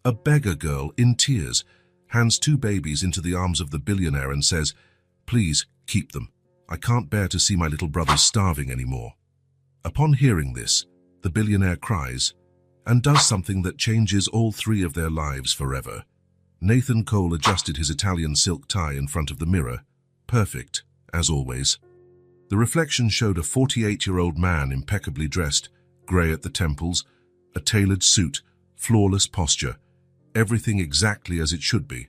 A beggar girl, in tears, hands 2 babies into the arms of the billionaire and says, "Please, keep them. I can't bear to see my little brothers starving anymore." Upon hearing this, the billionaire cries and does something that changes all 3 of their lives forever. Nathan Cole adjusted his Italian silk tie in front of the mirror. Perfect, as always. The reflection showed a 48-year-old man impeccably dressed, grey at the temples, a tailored suit, flawless posture, everything exactly as it should be.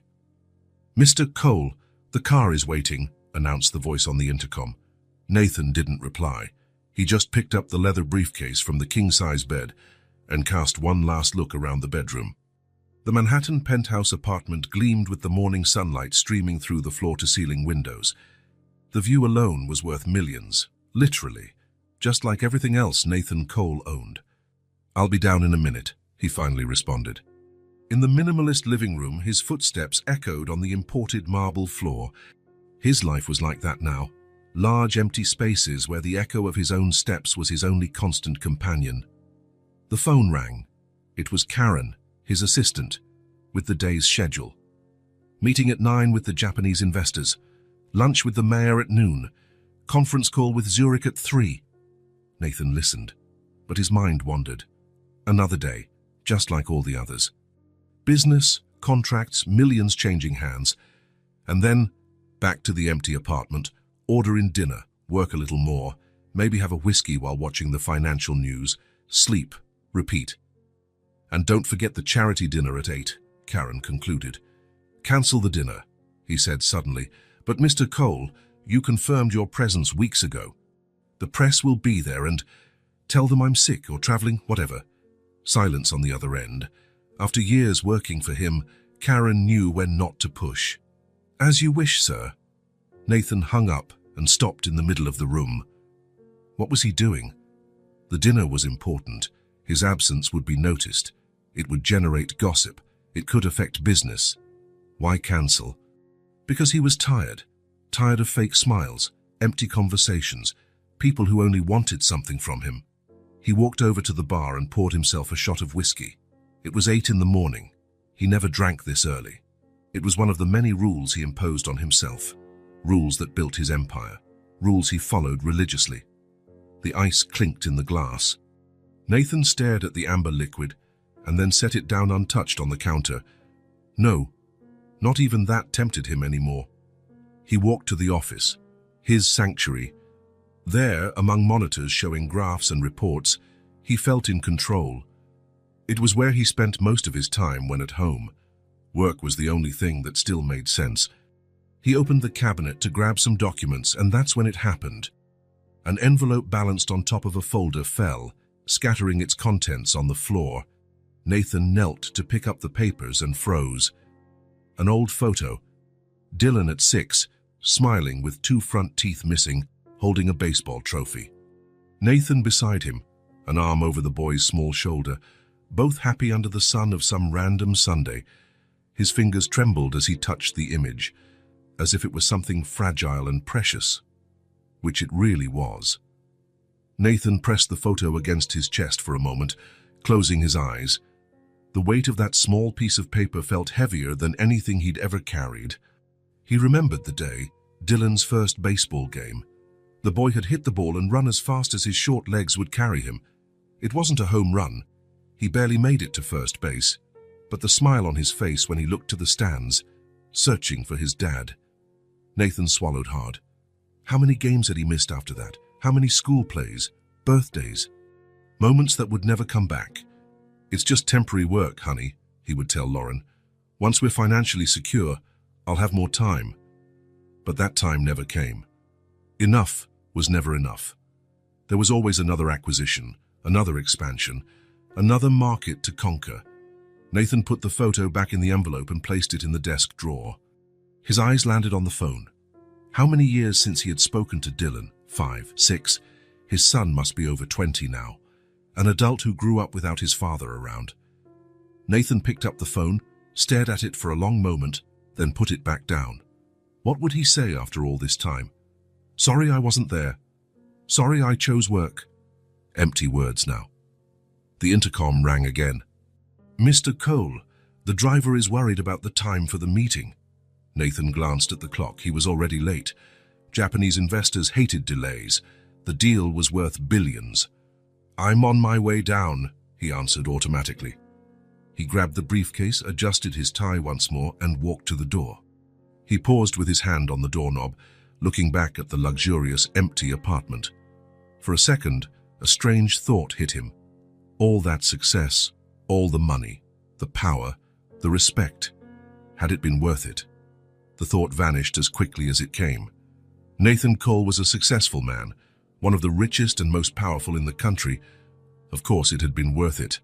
"Mr. Cole, the car is waiting," announced the voice on the intercom. Nathan didn't reply. He just picked up the leather briefcase from the king-size bed and cast one last look around the bedroom. The Manhattan penthouse apartment gleamed with the morning sunlight streaming through the floor-to-ceiling windows. The view alone was worth millions, literally, just like everything else Nathan Cole owned. "I'll be down in a minute," he finally responded. In the minimalist living room, his footsteps echoed on the imported marble floor. His life was like that now. Large empty spaces where the echo of his own steps was his only constant companion. The phone rang. It was Karen, his assistant, with the day's schedule. Meeting at 9 with the Japanese investors. Lunch with the mayor at noon. Conference call with Zurich at 3. Nathan listened, but his mind wandered. Another day, just like all the others. Business, contracts, millions changing hands. And then, back to the empty apartment, order in dinner, work a little more, maybe have a whiskey while watching the financial news, sleep, repeat. "And don't forget the charity dinner at 8, Karen concluded. "Cancel the dinner," he said suddenly. "But Mr. Cole, you confirmed your presence weeks ago. The press will be there and tell them I'm sick or traveling, whatever." Silence on the other end. After years working for him, Karen knew when not to push. "As you wish, sir." Nathan hung up and stopped in the middle of the room. What was he doing? The dinner was important. His absence would be noticed. It would generate gossip. It could affect business. Why cancel? Because he was tired. Tired of fake smiles, empty conversations, people who only wanted something from him. He walked over to the bar and poured himself a shot of whiskey. It was 8 in the morning. He never drank this early. It was one of the many rules he imposed on himself. Rules that built his empire. Rules he followed religiously. The ice clinked in the glass. Nathan stared at the amber liquid and then set it down untouched on the counter. No, not even that tempted him anymore. He walked to the office, his sanctuary. There, among monitors showing graphs and reports, he felt in control. It was where he spent most of his time when at home. Work was the only thing that still made sense. He opened the cabinet to grab some documents, and that's when it happened. An envelope balanced on top of a folder fell, scattering its contents on the floor. Nathan knelt to pick up the papers and froze. An old photo. Dylan at 6, smiling with 2 front teeth missing, holding a baseball trophy. Nathan beside him, an arm over the boy's small shoulder, both happy under the sun of some random Sunday. His fingers trembled as he touched the image, as if it was something fragile and precious, which it really was. Nathan pressed the photo against his chest for a moment, closing his eyes. The weight of that small piece of paper felt heavier than anything he'd ever carried. He remembered the day, Dylan's first baseball game. The boy had hit the ball and run as fast as his short legs would carry him. It wasn't a home run. He barely made it to first base, but the smile on his face when he looked to the stands, searching for his dad. Nathan swallowed hard. How many games had he missed after that? How many school plays, birthdays? Moments that would never come back. "It's just temporary work, honey," he would tell Lauren. "Once we're financially secure, I'll have more time." But that time never came. Enough was never enough. There was always another acquisition, another expansion, another market to conquer. Nathan put the photo back in the envelope and placed it in the desk drawer. His eyes landed on the phone. How many years since he had spoken to Dylan? 5, 6. His son must be over 20 now. An adult who grew up without his father around. Nathan picked up the phone, stared at it for a long moment, then put it back down. What would he say after all this time? "Sorry I wasn't there. Sorry I chose work." Empty words now. The intercom rang again. "Mr. Cole, The driver is worried about the time for the meeting. Nathan glanced at the clock. He was already late. Japanese investors hated delays. The deal was worth billions. "I'm on my way down," he answered automatically. He grabbed the briefcase, adjusted his tie once more, and walked to the door. He paused with his hand on the doorknob, looking back at the luxurious, empty apartment. For a second, a strange thought hit him. All that success, all the money, the power, the respect. Had it been worth it? The thought vanished as quickly as it came. Nathan Cole was a successful man, one of the richest and most powerful in the country. Of course, it had been worth it.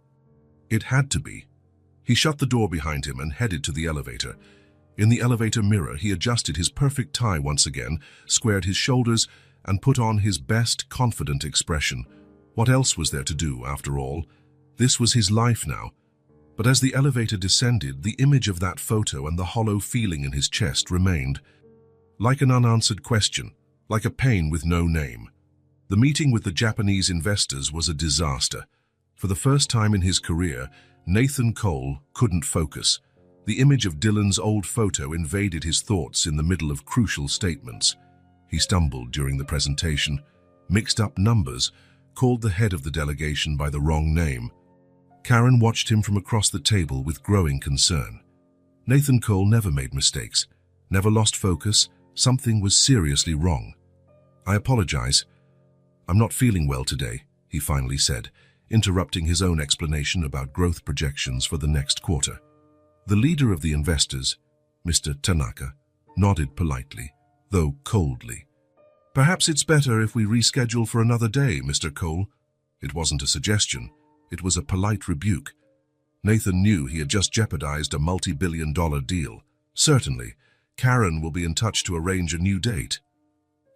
It had to be. He shut the door behind him and headed to the elevator. In the elevator mirror, he adjusted his perfect tie once again, squared his shoulders, and put on his best, confident expression. What else was there to do, after all? This was his life now. But as the elevator descended, the image of that photo and the hollow feeling in his chest remained. Like an unanswered question, like a pain with no name. The meeting with the Japanese investors was a disaster. For the first time in his career, Nathan Cole couldn't focus. The image of Dylan's old photo invaded his thoughts in the middle of crucial statements. He stumbled during the presentation, mixed up numbers, called the head of the delegation by the wrong name. Karen watched him from across the table with growing concern. Nathan Cole never made mistakes, never lost focus. Something was seriously wrong. "I apologize. I'm not feeling well today," he finally said, interrupting his own explanation about growth projections for the next quarter. The leader of the investors, Mr. Tanaka, nodded politely, though coldly. "Perhaps it's better if we reschedule for another day, Mr. Cole." It wasn't a suggestion. It was a polite rebuke. Nathan knew he had just jeopardized a multi-billion-dollar deal. Certainly, Karen will be in touch to arrange a new date.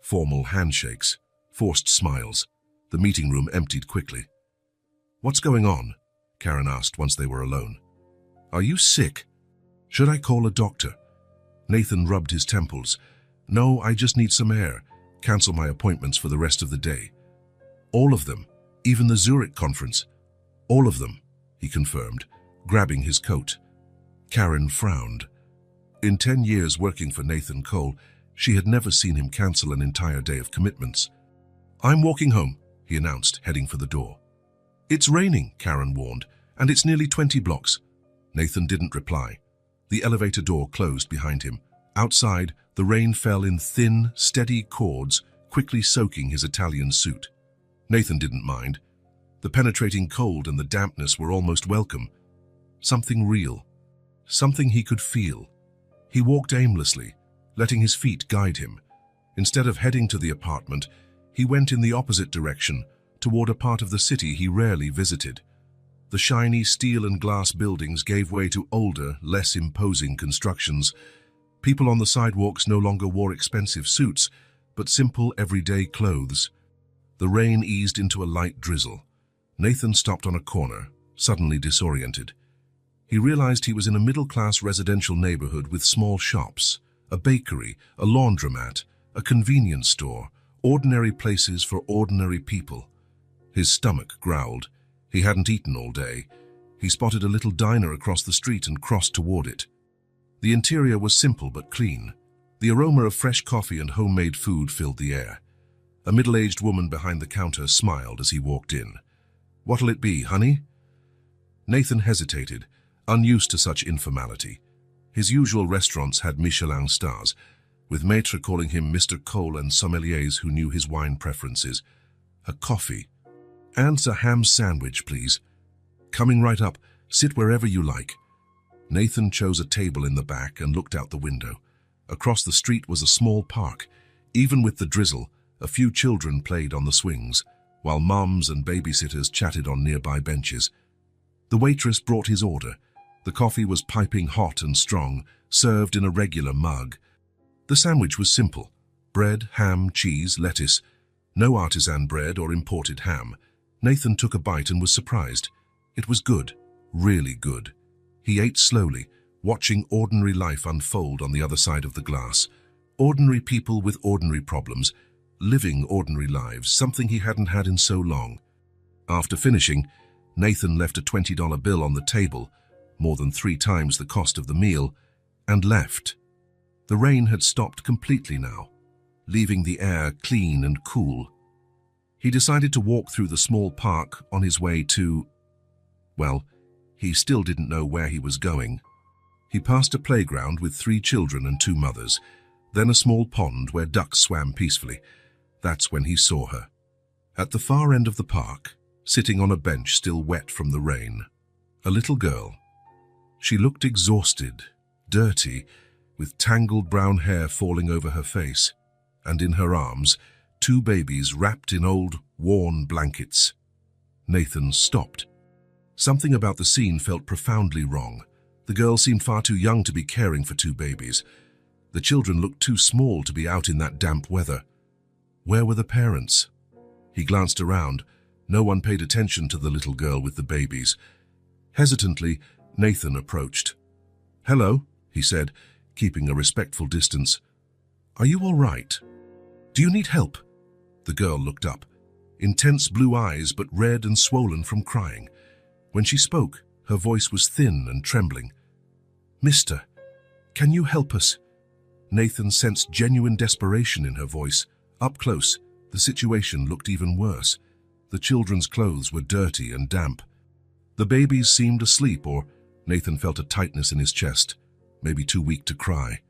Formal handshakes, forced smiles. The meeting room emptied quickly. "What's going on?" Karen asked once they were alone. "Are you sick? Should I call a doctor?" Nathan rubbed his temples. "No, I just need some air. Cancel my appointments for the rest of the day." "All of them, even the Zurich conference." "All of them," he confirmed, grabbing his coat. Karen frowned. In 10 years working for Nathan Cole, she had never seen him cancel an entire day of commitments. "I'm walking home," he announced, heading for the door. "It's raining," Karen warned, "and it's nearly 20 blocks. Nathan didn't reply. The elevator door closed behind him. Outside, the rain fell in thin, steady chords, quickly soaking his Italian suit. Nathan didn't mind. The penetrating cold and the dampness were almost welcome. Something real. Something he could feel. He walked aimlessly, letting his feet guide him. Instead of heading to the apartment, he went in the opposite direction, toward a part of the city he rarely visited. The shiny steel and glass buildings gave way to older, less imposing constructions. People on the sidewalks no longer wore expensive suits, but simple, everyday clothes. The rain eased into a light drizzle. Nathan stopped on a corner, suddenly disoriented. He realized he was in a middle-class residential neighborhood with small shops, a bakery, a laundromat, a convenience store, ordinary places for ordinary people. His stomach growled. He hadn't eaten all day. He spotted a little diner across the street and crossed toward it. The interior was simple but clean. The aroma of fresh coffee and homemade food filled the air. A middle-aged woman behind the counter smiled as he walked in. "What'll it be, honey?" Nathan hesitated, unused to such informality. His usual restaurants had Michelin stars, with maitre calling him Mr. Cole and sommeliers who knew his wine preferences. "A coffee. And a ham sandwich, please." "Coming right up. Sit wherever you like." Nathan chose a table in the back and looked out the window. Across the street was a small park. Even with the drizzle, a few children played on the swings, while mums and babysitters chatted on nearby benches. The waitress brought his order. The coffee was piping hot and strong, served in a regular mug. The sandwich was simple: bread, ham, cheese, lettuce. No artisan bread or imported ham. Nathan took a bite and was surprised. It was good, really good. He ate slowly, watching ordinary life unfold on the other side of the glass. Ordinary people with ordinary problems, living ordinary lives, something he hadn't had in so long. After finishing, Nathan left a $20 bill on the table, more than 3 times the cost of the meal, and left. The rain had stopped completely now, leaving the air clean and cool. He decided to walk through the small park on his way to... well, he still didn't know where he was going. He passed a playground with 3 children and 2 mothers, then a small pond where ducks swam peacefully. That's when he saw her. At the far end of the park, sitting on a bench still wet from the rain, a little girl. She looked exhausted, dirty, with tangled brown hair falling over her face, and in her arms, 2 babies wrapped in old, worn blankets. Nathan stopped. Something about the scene felt profoundly wrong. The girl seemed far too young to be caring for 2 babies. The children looked too small to be out in that damp weather. Where were the parents? He glanced around. No one paid attention to the little girl with the babies. Hesitantly, Nathan approached. "Hello," he said, keeping a respectful distance. "Are you all right? Do you need help?" The girl looked up, intense blue eyes but red and swollen from crying. When she spoke, her voice was thin and trembling. "Mister, can you help us?" Nathan sensed genuine desperation in her voice. Up close, the situation looked even worse. The children's clothes were dirty and damp. The babies seemed asleep, or Nathan felt a tightness in his chest, maybe too weak to cry.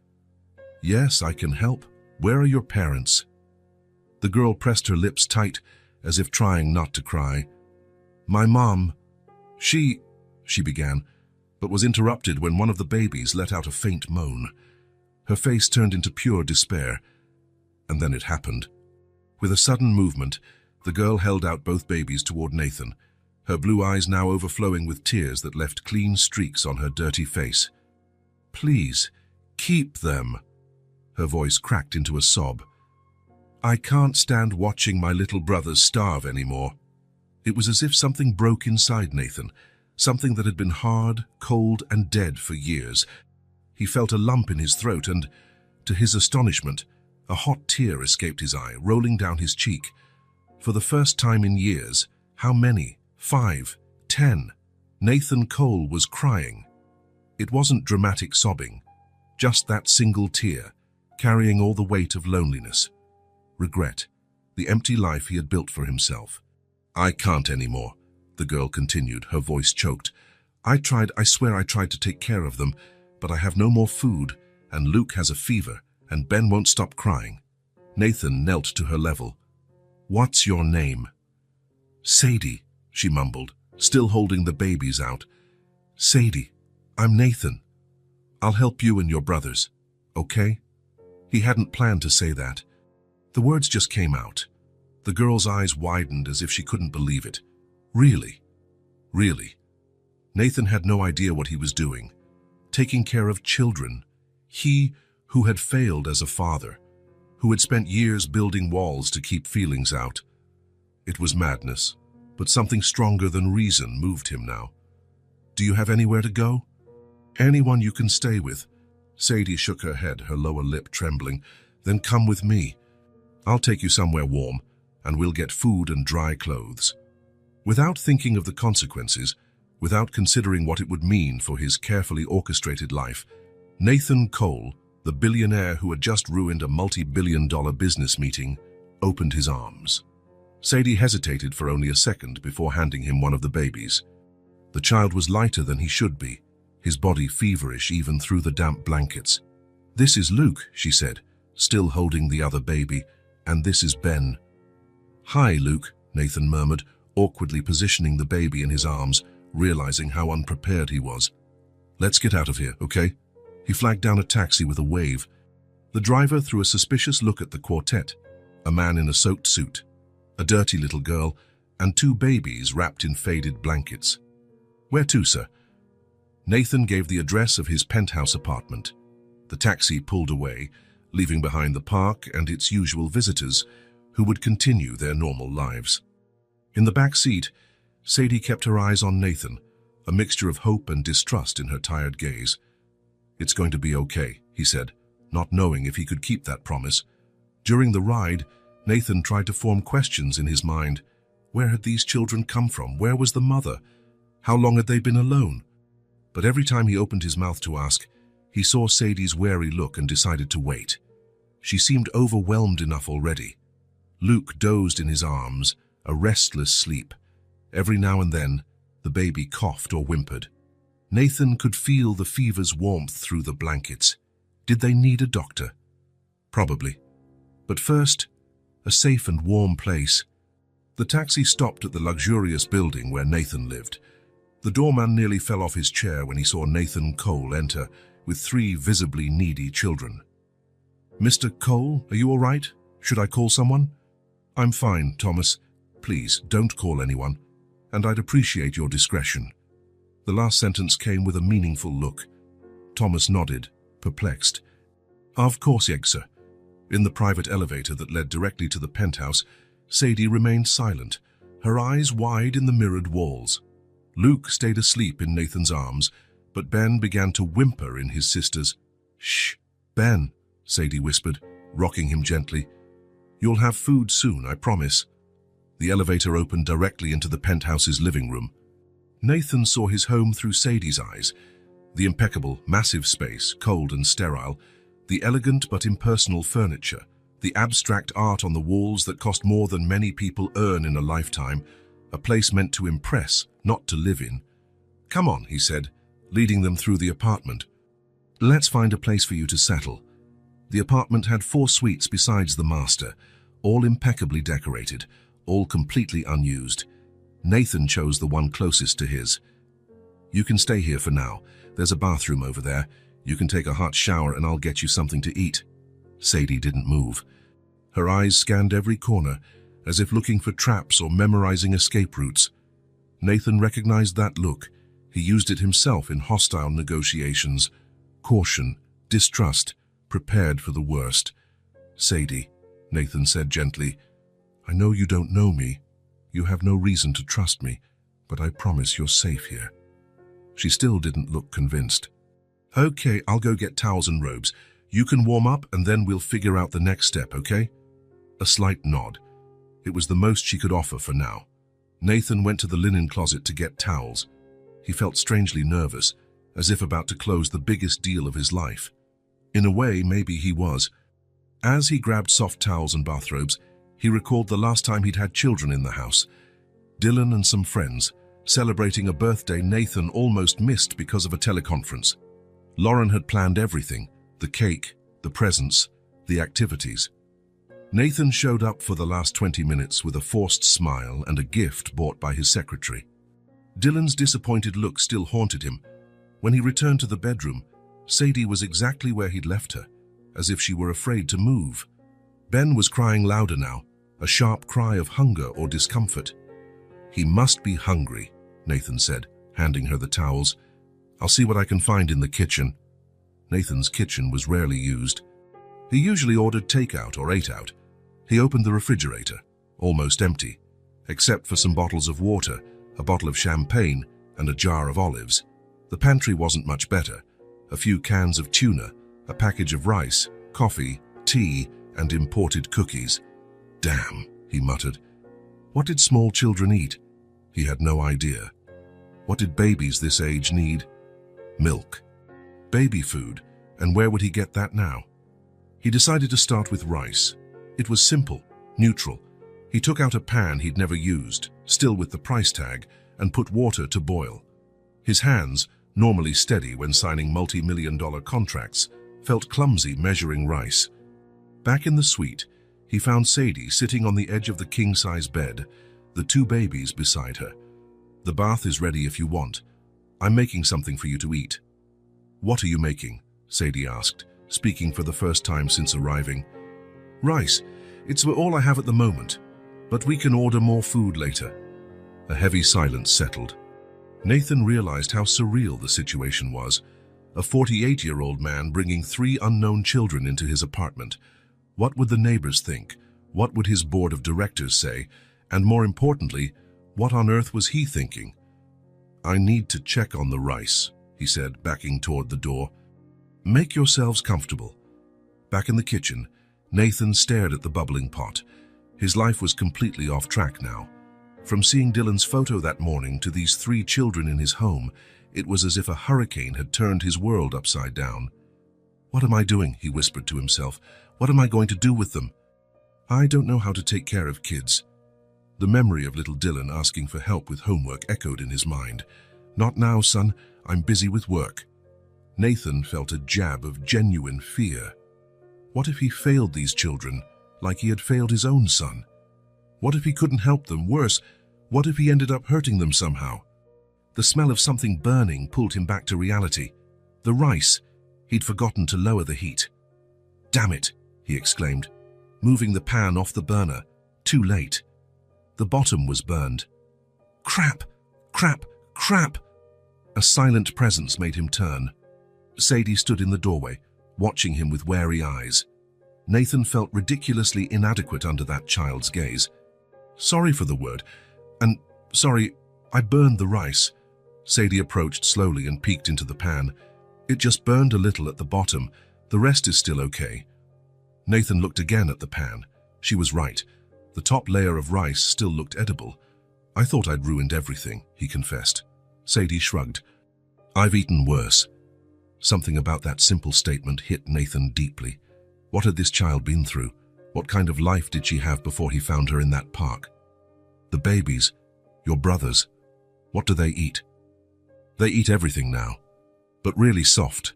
"Yes, I can help. Where are your parents?" The girl pressed her lips tight, as if trying not to cry. "My mom, she began, but was interrupted when one of the babies let out a faint moan. Her face turned into pure despair, and then it happened. With a sudden movement, the girl held out both babies toward Nathan, her blue eyes now overflowing with tears that left clean streaks on her dirty face. "Please, keep them." Her voice cracked into a sob. "I can't stand watching my little brothers starve anymore." It was as if something broke inside Nathan, something that had been hard, cold, and dead for years. He felt a lump in his throat and, to his astonishment, a hot tear escaped his eye, rolling down his cheek. For the first time in years, how many? 5, 10. Nathan Cole was crying. It wasn't dramatic sobbing, just that single tear, carrying all the weight of loneliness, regret, the empty life he had built for himself. "I can't anymore," the girl continued, her voice choked. I swear I tried to take care of them, but I have no more food, and Luke has a fever, and Ben won't stop crying." Nathan knelt to her level. "What's your name?" "Sadie," she mumbled, still holding the babies out. "Sadie, I'm Nathan. I'll help you and your brothers, okay?" He hadn't planned to say that. The words just came out. The girl's eyes widened as if she couldn't believe it. Really? Really? Nathan had no idea what he was doing. Taking care of children. He, who had failed as a father, who had spent years building walls to keep feelings out. It was madness, but something stronger than reason moved him now. "Do you have anywhere to go?" "Anyone you can stay with." Sadie shook her head, her lower lip trembling. "Then come with me. I'll take you somewhere warm, and we'll get food and dry clothes." Without thinking of the consequences, without considering what it would mean for his carefully orchestrated life, Nathan Cole, the billionaire who had just ruined a multi-billion-dollar business meeting, opened his arms. Sadie hesitated for only a second before handing him one of the babies. The child was lighter than he should be, his body feverish even through the damp blankets. "This is Luke," she said, still holding the other baby, "and this is Ben." "Hi, Luke," Nathan murmured, awkwardly positioning the baby in his arms, realizing how unprepared he was. "Let's get out of here, okay?" He flagged down a taxi with a wave. The driver threw a suspicious look at the quartet, a man in a soaked suit, a dirty little girl, and 2 babies wrapped in faded blankets. "Where to, sir?" Nathan gave the address of his penthouse apartment. The taxi pulled away, leaving behind the park and its usual visitors, who would continue their normal lives. In the back seat, Sadie kept her eyes on Nathan, a mixture of hope and distrust in her tired gaze. "It's going to be okay," he said, not knowing if he could keep that promise. During the ride, Nathan tried to form questions in his mind. Where had these children come from? Where was the mother? How long had they been alone? but every time he opened his mouth to ask, he saw Sadie's wary look and decided to wait. She seemed overwhelmed enough already. Luke dozed in his arms, a restless sleep. Every now and then, the baby coughed or whimpered. Nathan could feel the fever's warmth through the blankets. Did they need a doctor? Probably. But first, a safe and warm place. The taxi stopped at the luxurious building where Nathan lived. The doorman nearly fell off his chair when he saw Nathan Cole enter with 3 visibly needy children. "Mr. Cole, are you all right? Should I call someone?" "I'm fine, Thomas. Please, don't call anyone. And I'd appreciate your discretion." The last sentence came with a meaningful look. Thomas nodded, perplexed. "Of course, sir." In the private elevator that led directly to the penthouse, Sadie remained silent, her eyes wide in the mirrored walls. Luke stayed asleep in Nathan's arms, but Ben began to whimper in his sister's. "Shh, Ben," Sadie whispered, rocking him gently. "You'll have food soon, I promise." The elevator opened directly into the penthouse's living room. Nathan saw his home through Sadie's eyes. The impeccable, massive space, cold and sterile, the elegant but impersonal furniture, the abstract art on the walls that cost more than many people earn in a lifetime, a place meant to impress, not to live in. "Come on," he said, leading them through the apartment. "Let's find a place for you to settle." The apartment had 4 suites besides the master, all impeccably decorated, all completely unused. Nathan chose the one closest to his. "You can stay here for now. There's a bathroom over there. You can take a hot shower and I'll get you something to eat." Sadie didn't move. Her eyes scanned every corner, as if looking for traps or memorizing escape routes. Nathan recognized that look. He used it himself in hostile negotiations. Caution, distrust, prepared for the worst. "Sadie," Nathan said gently, "I know you don't know me. You have no reason to trust me, but I promise you're safe here." She still didn't look convinced. "Okay, I'll go get towels and robes. You can warm up and then we'll figure out the next step, okay?" A slight nod. It was the most she could offer for now. Nathan went to the linen closet to get towels. He felt strangely nervous, as if about to close the biggest deal of his life. In a way, maybe he was. As he grabbed soft towels and bathrobes, he recalled the last time he'd had children in the house. Dylan and some friends, celebrating a birthday Nathan almost missed because of a teleconference. Lauren had planned everything, the cake, the presents, the activities. Nathan showed up for the last 20 minutes with a forced smile and a gift bought by his secretary. Dylan's disappointed look still haunted him. When he returned to the bedroom, Sadie was exactly where he'd left her, as if she were afraid to move. Ben was crying louder now, a sharp cry of hunger or discomfort. "He must be hungry," Nathan said, handing her the towels. "I'll see what I can find in the kitchen." Nathan's kitchen was rarely used. He usually ordered takeout or ate out. He opened the refrigerator, almost empty, except for some bottles of water, a bottle of champagne, and a jar of olives. The pantry wasn't much better. A few cans of tuna, a package of rice, coffee, tea, and imported cookies. "Damn," he muttered. What did small children eat? He had no idea. What did babies this age need? Milk. Baby food, and where would he get that now? He decided to start with rice. It was simple, neutral. He took out a pan he'd never used, still with the price tag, and put water to boil. His hands, normally steady when signing multi-million-dollar contracts, felt clumsy measuring rice. Back in the suite, he found Sadie sitting on the edge of the king-size bed, the 2 babies beside her. "The bath is ready if you want. I'm making something for you to eat." "What are you making?" Sadie asked, speaking for the first time since arriving. "Rice. It's all I have at the moment, but we can order more food later." A heavy silence settled. Nathan realized how surreal the situation was. A 48-year-old man bringing 3 unknown children into his apartment. What would the neighbors think? What would his board of directors say? And more importantly, what on earth was he thinking? "I need to check on the rice," he said, backing toward the door. "Make yourselves comfortable." Back in the kitchen, Nathan stared at the bubbling pot. His life was completely off track now. From seeing Dylan's photo that morning to these 3 children in his home, It was as if a hurricane had turned his world upside down. "What am I doing?" he whispered to himself. "What am I going to do with them? I don't know how to take care of kids." The memory of little Dylan asking for help with homework echoed in his mind. "Not now, son. I'm busy with work." Nathan felt a jab of genuine fear. What if he failed these children like he had failed his own son? What if he couldn't help them? Worse, what if he ended up hurting them somehow? The smell of something burning pulled him back to reality. The rice. He'd forgotten to lower the heat. "Damn it," he exclaimed, moving the pan off the burner. Too late. The bottom was burned. Crap! Crap! Crap! A silent presence made him turn. Sadie stood in the doorway, watching him with wary eyes. Nathan felt ridiculously inadequate under that child's gaze. "Sorry for the word, and sorry, I burned the rice." Sadie approached slowly and peeked into the pan. "It just burned a little at the bottom. The rest is still okay." Nathan looked again at the pan. She was right. The top layer of rice still looked edible. "I thought I'd ruined everything," he confessed. Sadie shrugged. "I've eaten worse." Something about that simple statement hit Nathan deeply. What had this child been through? What kind of life did she have before he found her in that park? "The babies, your brothers, what do they eat?" "They eat everything now, but really soft.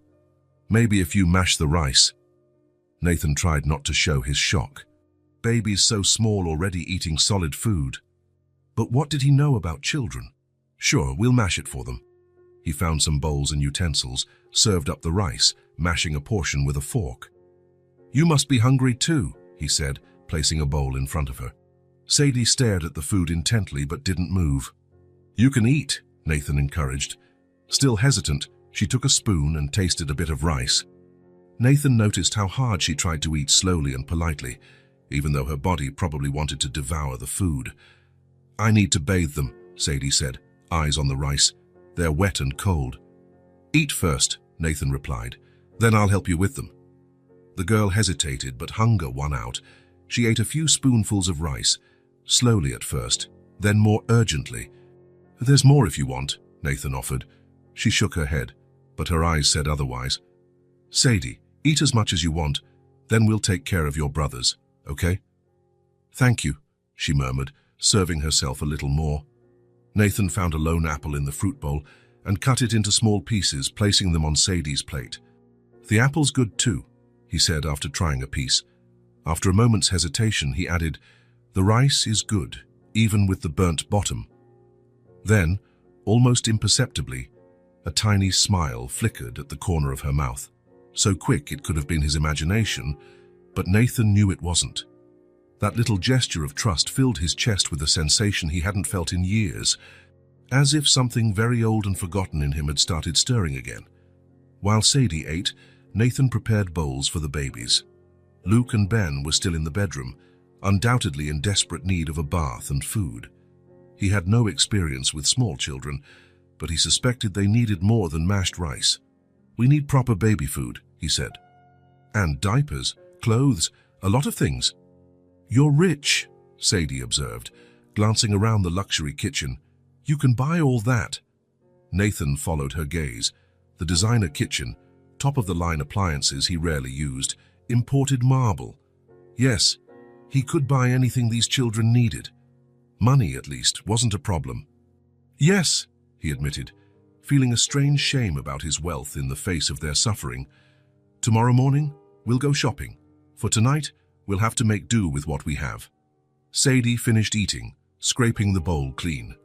Maybe if you mash the rice." Nathan tried not to show his shock. Babies so small already eating solid food. But what did he know about children? "Sure, we'll mash it for them." He found some bowls and utensils, served up the rice, mashing a portion with a fork. "You must be hungry too," he said, placing a bowl in front of her. Sadie stared at the food intently but didn't move. "You can eat," Nathan encouraged. Still hesitant, she took a spoon and tasted a bit of rice. Nathan noticed how hard she tried to eat slowly and politely, even though her body probably wanted to devour the food. "I need to bathe them," Sadie said, eyes on the rice. "They're wet and cold." "Eat first," Nathan replied. "Then I'll help you with them." The girl hesitated, but hunger won out. She ate a few spoonfuls of rice, slowly at first, then more urgently. "There's more if you want," Nathan offered. She shook her head, but her eyes said otherwise. "Sadie, eat as much as you want, then we'll take care of your brothers, okay?" "Thank you," she murmured, serving herself a little more. Nathan found a lone apple in the fruit bowl and cut it into small pieces, placing them on Sadie's plate. "The apple's good too," he said after trying a piece. After a moment's hesitation, he added, "The rice is good, even with the burnt bottom." Then, almost imperceptibly, a tiny smile flickered at the corner of her mouth. So quick it could have been his imagination, but Nathan knew it wasn't. That little gesture of trust filled his chest with a sensation he hadn't felt in years, as if something very old and forgotten in him had started stirring again. While Sadie ate, Nathan prepared bowls for the babies. Luke and Ben were still in the bedroom, undoubtedly in desperate need of a bath and food. He had no experience with small children, but he suspected they needed more than mashed rice. "We need proper baby food," he said. "And diapers, clothes, a lot of things." "You're rich," Sadie observed, glancing around the luxury kitchen. "You can buy all that." Nathan followed her gaze. The designer kitchen, top-of-the-line appliances he rarely used, imported marble. Yes, he could buy anything these children needed. Money, at least, wasn't a problem. "Yes," he admitted, feeling a strange shame about his wealth in the face of their suffering. "Tomorrow morning, we'll go shopping. For tonight, we'll have to make do with what we have." Sadie finished eating, scraping the bowl clean.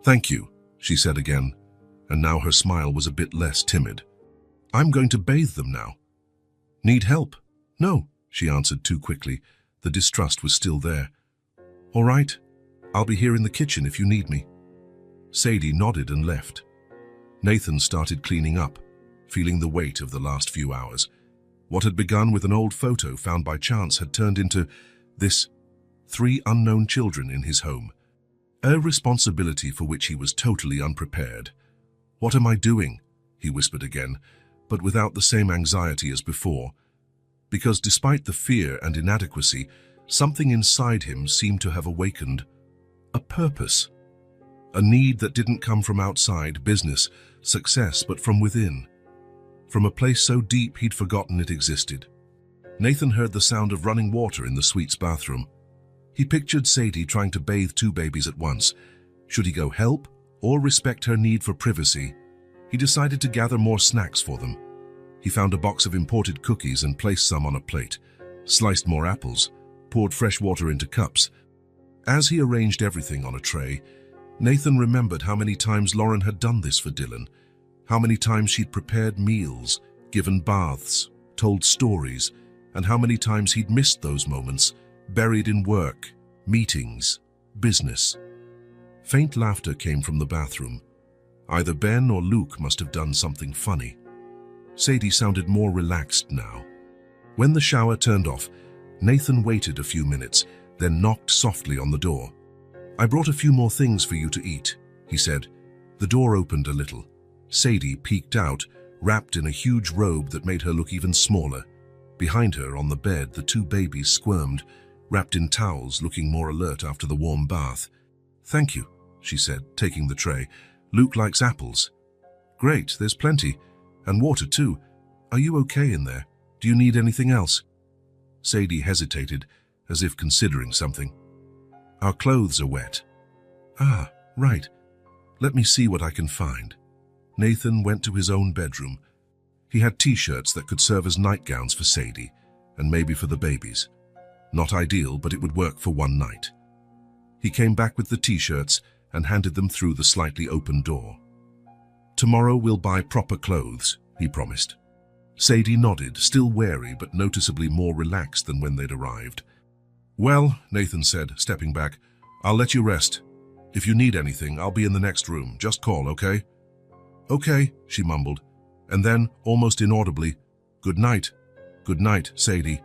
"Thank you," she said again, and now her smile was a bit less timid. "I'm going to bathe them now." "Need help?" "No," she answered too quickly. The distrust was still there. "All right, I'll be here in the kitchen if you need me." Sadie nodded and left. Nathan started cleaning up, feeling the weight of the last few hours. What had begun with an old photo found by chance had turned into this: 3 unknown children in his home. A responsibility for which he was totally unprepared. "What am I doing?" he whispered again, but without the same anxiety as before. Because despite the fear and inadequacy, something inside him seemed to have awakened. A purpose. A need that didn't come from outside business, success, but from within, from a place so deep he'd forgotten it existed. Nathan heard the sound of running water in the suite's bathroom. He pictured Sadie trying to bathe two babies at once. Should he go help or respect her need for privacy? He decided to gather more snacks for them. He found a box of imported cookies and placed some on a plate, sliced more apples, poured fresh water into cups. As he arranged everything on a tray, Nathan remembered how many times Lauren had done this for Dylan, how many times she'd prepared meals, given baths, told stories, and how many times he'd missed those moments, buried in work, meetings, business. Faint laughter came from the bathroom. Either Ben or Luke must have done something funny. Sadie sounded more relaxed now. When the shower turned off, Nathan waited a few minutes, then knocked softly on the door. "I brought a few more things for you to eat," he said. The door opened a little. Sadie peeked out, wrapped in a huge robe that made her look even smaller. Behind her, on the bed, the two babies squirmed, wrapped in towels, looking more alert after the warm bath. "Thank you," she said, taking the tray. "Luke likes apples." "Great, there's plenty. And water too. Are you okay in there? Do you need anything else?" Sadie hesitated, as if considering something. "Our clothes are wet." "Ah, right. Let me see what I can find." Nathan went to his own bedroom. He had t-shirts that could serve as nightgowns for Sadie, and maybe for the babies. Not ideal, but it would work for one night. He came back with the t-shirts and handed them through the slightly open door. "Tomorrow we'll buy proper clothes," he promised. Sadie nodded, still wary but noticeably more relaxed than when they'd arrived. "Well," Nathan said, stepping back, "I'll let you rest. If you need anything, I'll be in the next room. Just call, okay?" "Okay," she mumbled, and then, almost inaudibly, "Good night. Good night, Sadie."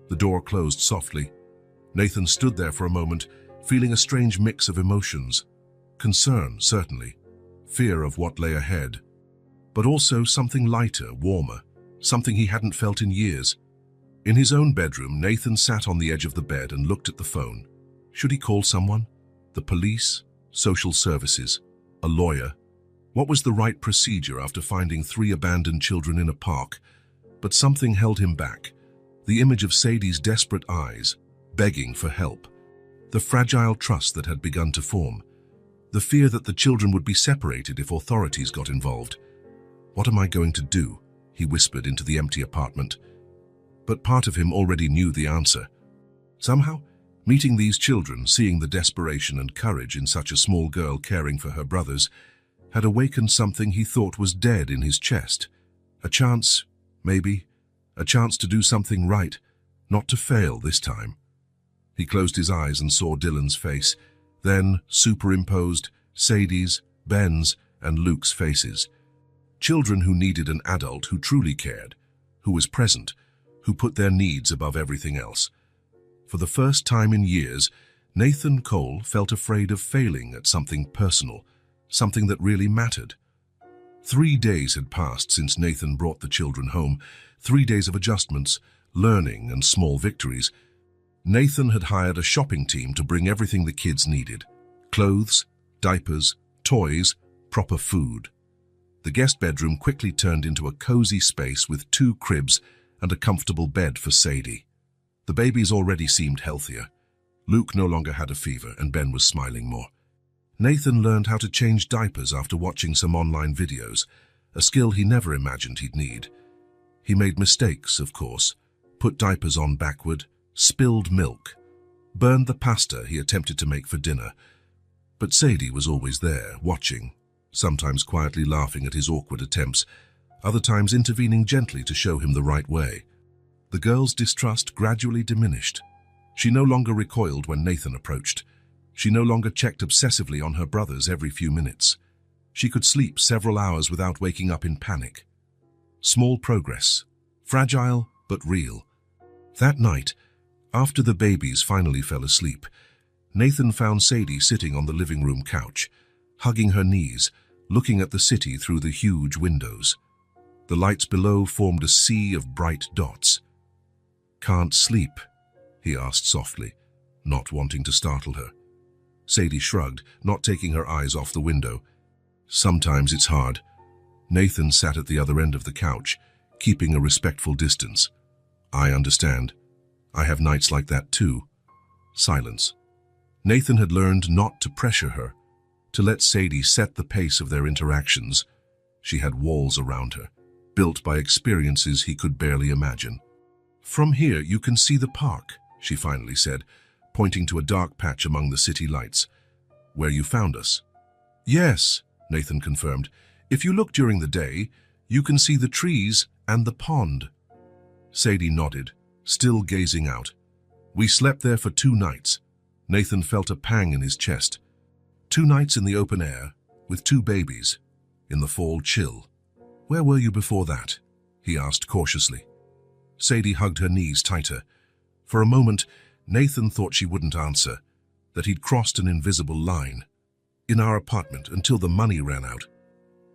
The door closed softly. Nathan stood there for a moment, feeling a strange mix of emotions. Concern, certainly. Fear of what lay ahead. But also something lighter, warmer, something he hadn't felt in years. In his own bedroom, Nathan sat on the edge of the bed and looked at the phone. Should he call someone? The police? Social services? A lawyer? What was the right procedure after finding 3 abandoned children in a park? But something held him back. The image of Sadie's desperate eyes, begging for help. The fragile trust that had begun to form. The fear that the children would be separated if authorities got involved. "What am I going to do?" he whispered into the empty apartment. But part of him already knew the answer. Somehow, meeting these children, seeing the desperation and courage in such a small girl caring for her brothers, had awakened something he thought was dead in his chest. A chance, maybe, a chance to do something right, not to fail this time. He closed his eyes and saw Dylan's face, then superimposed Sadie's, Ben's, and Luke's faces. Children who needed an adult who truly cared, who was present, who put their needs above everything else. For the first time in years, Nathan Cole felt afraid of failing at something personal, something that really mattered. 3 days had passed since Nathan brought the children home, 3 days of adjustments, learning, and small victories. Nathan had hired a shopping team to bring everything the kids needed: clothes, diapers, toys, proper food. The guest bedroom quickly turned into a cozy space with 2 cribs and a comfortable bed for Sadie. The babies already seemed healthier. Luke no longer had a fever, and Ben was smiling more. Nathan learned how to change diapers after watching some online videos, a skill he never imagined he'd need. He made mistakes, of course, put diapers on backward, spilled milk, burned the pasta he attempted to make for dinner. But Sadie was always there, watching, sometimes quietly laughing at his awkward attempts, other times intervening gently to show him the right way. The girl's distrust gradually diminished. She no longer recoiled when Nathan approached. She no longer checked obsessively on her brothers every few minutes. She could sleep several hours without waking up in panic. Small progress, fragile but real. That night, after the babies finally fell asleep, Nathan found Sadie sitting on the living room couch, hugging her knees, looking at the city through the huge windows. The lights below formed a sea of bright dots. "Can't sleep?" he asked softly, not wanting to startle her. Sadie shrugged, not taking her eyes off the window. "Sometimes it's hard. Nathan sat at the other end of the couch, keeping a respectful distance. I understand. I have nights like that too. Silence. Nathan had learned not to pressure her, to let Sadie set the pace of their interactions. She had walls around her, built by experiences he could barely imagine. "From here you can see the park," she finally said, pointing to a dark patch among the city lights. "Where you found us?" "Yes," Nathan confirmed. "If you look during the day, you can see the trees and the pond." Sadie nodded, still gazing out. "We slept there for 2 nights. Nathan felt a pang in his chest. 2 nights in the open air, with 2 babies, in the fall chill. "Where were you before that?" he asked cautiously. Sadie hugged her knees tighter. For a moment, Nathan thought she wouldn't answer, that he'd crossed an invisible line. "In our apartment until the money ran out."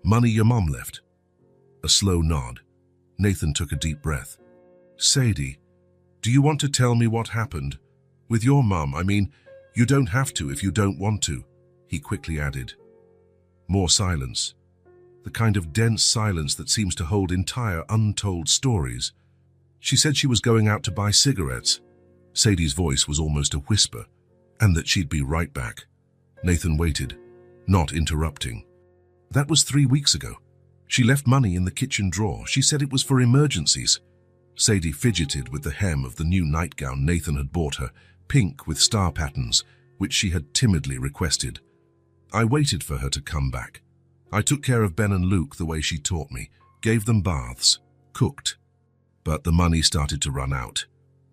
"Money your mom left?" A slow nod. Nathan took a deep breath. "Sadie, do you want to tell me what happened? With your mom, I mean, you don't have to if you don't want to," he quickly added. More silence. The kind of dense silence that seems to hold entire untold stories. "She said she was going out to buy cigarettes." Sadie's voice was almost a whisper, "and that she'd be right back." Nathan waited, not interrupting. "That was 3 weeks ago. She left money in the kitchen drawer. She said it was for emergencies." Sadie fidgeted with the hem of the new nightgown Nathan had bought her, pink with star patterns, which she had timidly requested. "I waited for her to come back. I took care of Ben and Luke the way she taught me, gave them baths, cooked. But the money started to run out."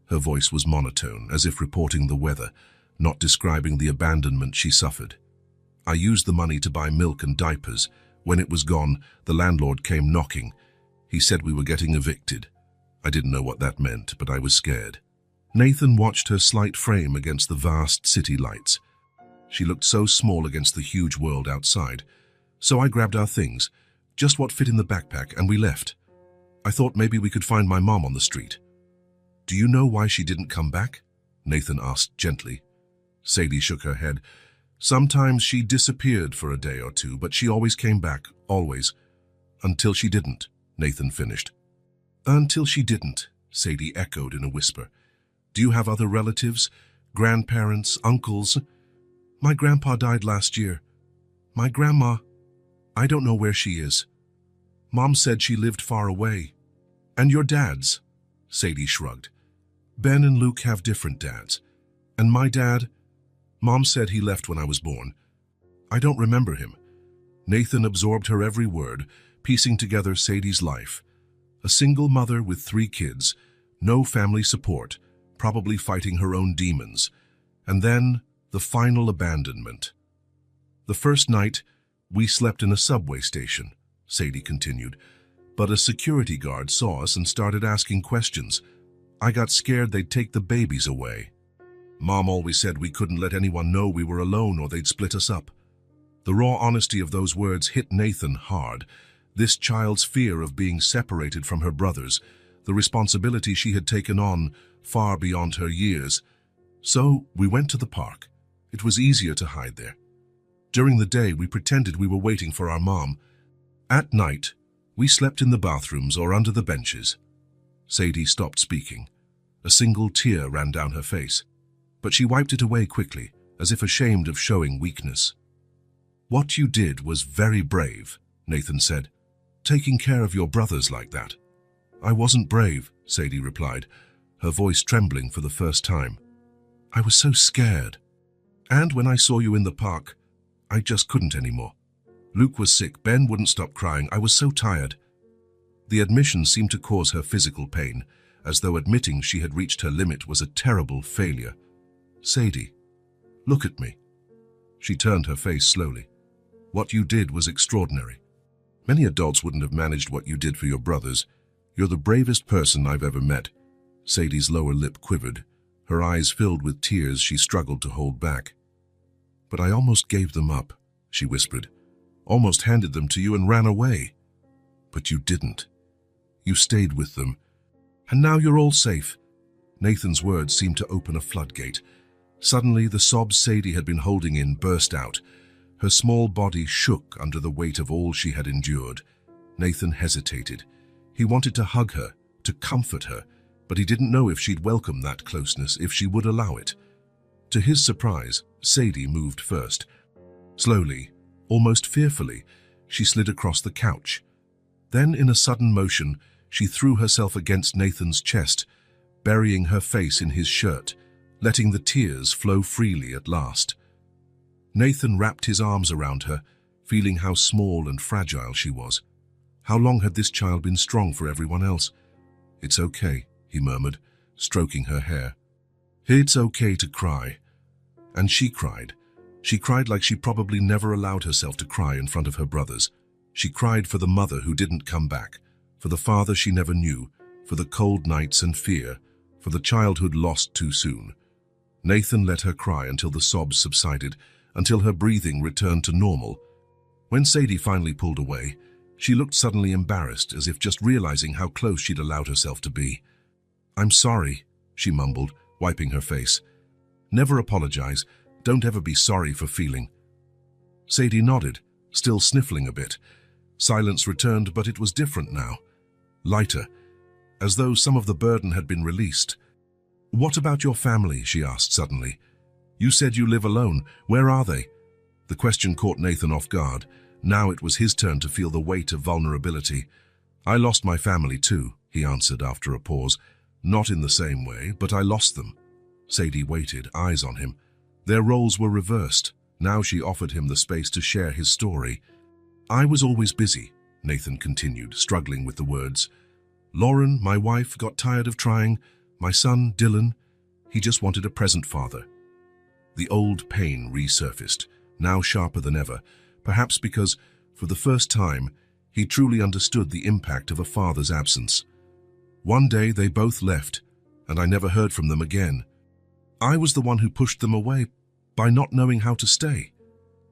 Her voice was monotone, as if reporting the weather, not describing the abandonment she suffered. "I used the money to buy milk and diapers. When it was gone, the landlord came knocking. He said we were getting evicted. I didn't know what that meant, but I was scared." Nathan watched her slight frame against the vast city lights. She looked so small against the huge world outside. "So I grabbed our things, just what fit in the backpack, and we left. I thought maybe we could find my mom on the street." "Do you know why she didn't come back?" Nathan asked gently. Sadie shook her head. "Sometimes she disappeared for a day or 2, but she always came back, always. Until she didn't," Nathan finished. "Until she didn't," Sadie echoed in a whisper. "Do you have other relatives? Grandparents, uncles?" "My grandpa died last year. My grandma, I don't know where she is. Mom said she lived far away." "And your dads?" Sadie shrugged. "Ben and Luke have different dads. And my dad, Mom said he left when I was born. I don't remember him." Nathan absorbed her every word, piecing together Sadie's life. A single mother with 3 kids, no family support, probably fighting her own demons. And then, the final abandonment. "The first night, we slept in a subway station," Sadie continued. "But a security guard saw us and started asking questions. I got scared they'd take the babies away. Mom always said we couldn't let anyone know we were alone or they'd split us up." The raw honesty of those words hit Nathan hard. This child's fear of being separated from her brothers, the responsibility she had taken on far beyond her years. "So we went to the park. It was easier to hide there. During the day, we pretended we were waiting for our mom. At night, we slept in the bathrooms or under the benches." Sadie stopped speaking. A single tear ran down her face, but she wiped it away quickly, as if ashamed of showing weakness. "What you did was very brave," Nathan said. "Taking care of your brothers like that." "I wasn't brave," Sadie replied, her voice trembling for the first time. "I was so scared. And when I saw you in the park, I just couldn't anymore. Luke was sick, Ben wouldn't stop crying, I was so tired." The admission seemed to cause her physical pain, as though admitting she had reached her limit was a terrible failure. "Sadie, look at me." She turned her face slowly. "What you did was extraordinary. Many adults wouldn't have managed what you did for your brothers. You're the bravest person I've ever met." Sadie's lower lip quivered. Her eyes filled with tears she struggled to hold back. "But I almost gave them up," she whispered. "Almost handed them to you and ran away. But you didn't. You stayed with them. And now you're all safe." Nathan's words seemed to open a floodgate. Suddenly, the sobs Sadie had been holding in burst out. Her small body shook under the weight of all she had endured. Nathan hesitated. He wanted to hug her, to comfort her, but he didn't know if she'd welcome that closeness, if she would allow it. To his surprise, Sadie moved first. Slowly, almost fearfully, she slid across the couch. Then, in a sudden motion, she threw herself against Nathan's chest, burying her face in his shirt, letting the tears flow freely at last. Nathan wrapped his arms around her, feeling how small and fragile she was. How long had this child been strong for everyone else? "It's okay," he murmured, stroking her hair. "It's okay to cry." And she cried. She cried like she probably never allowed herself to cry in front of her brothers. She cried for the mother who didn't come back, for the father she never knew, for the cold nights and fear, for the childhood lost too soon. Nathan let her cry until the sobs subsided, until her breathing returned to normal. When Sadie finally pulled away, she looked suddenly embarrassed, as if just realizing how close she'd allowed herself to be. "I'm sorry," she mumbled, wiping her face. "Never apologize. Don't ever be sorry for feeling." Sadie nodded, still sniffling a bit. Silence returned, but it was different now. Lighter, as though some of the burden had been released. "What about your family?" she asked suddenly. "You said you live alone. Where are they?" The question caught Nathan off guard. Now it was his turn to feel the weight of vulnerability. "I lost my family too," he answered after a pause. "Not in the same way, but I lost them." Sadie waited, eyes on him. Their roles were reversed. Now she offered him the space to share his story. "I was always busy," Nathan continued, struggling with the words. "Lauren, my wife, got tired of trying. My son, Dylan, he just wanted a present father." The old pain resurfaced, now sharper than ever, perhaps because, for the first time, he truly understood the impact of a father's absence. "One day they both left, and I never heard from them again. I was the one who pushed them away by not knowing how to stay."